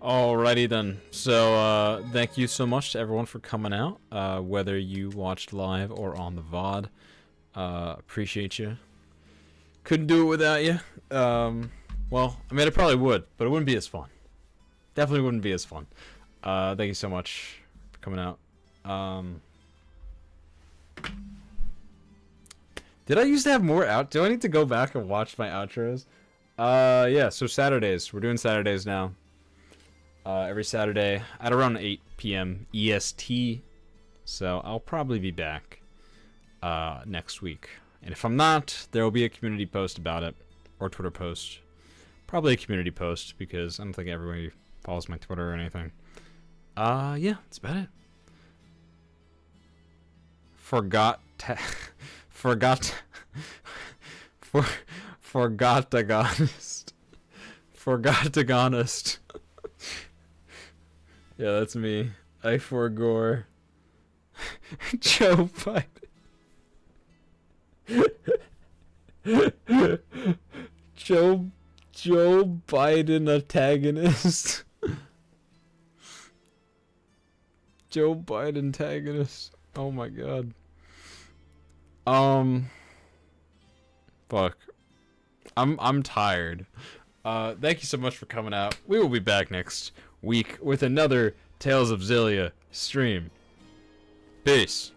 Alrighty then. So, thank you so much to everyone for coming out, whether you watched live or on the VOD. Appreciate you. Couldn't do it without you. Well, I mean, I probably would, but it wouldn't be as fun. Definitely wouldn't be as fun. Thank you so much for coming out. Did I used to have more out? Do I need to go back and watch my outros? Yeah, so Saturdays. We're doing Saturdays now. Every Saturday at around 8 p.m. EST. So I'll probably be back next week. And if I'm not, there will be a community post about it. Or Twitter post. Probably a community post because I don't think everybody follows my Twitter or anything. Yeah, that's about it. Forgotagonist. Yeah, that's me. I forgore. Joe Biden. Joe Biden antagonist. Joe Biden antagonist. Oh my god. Fuck. I'm tired. Thank you so much for coming out. We will be back next week with another Tales of Xillia stream. Peace.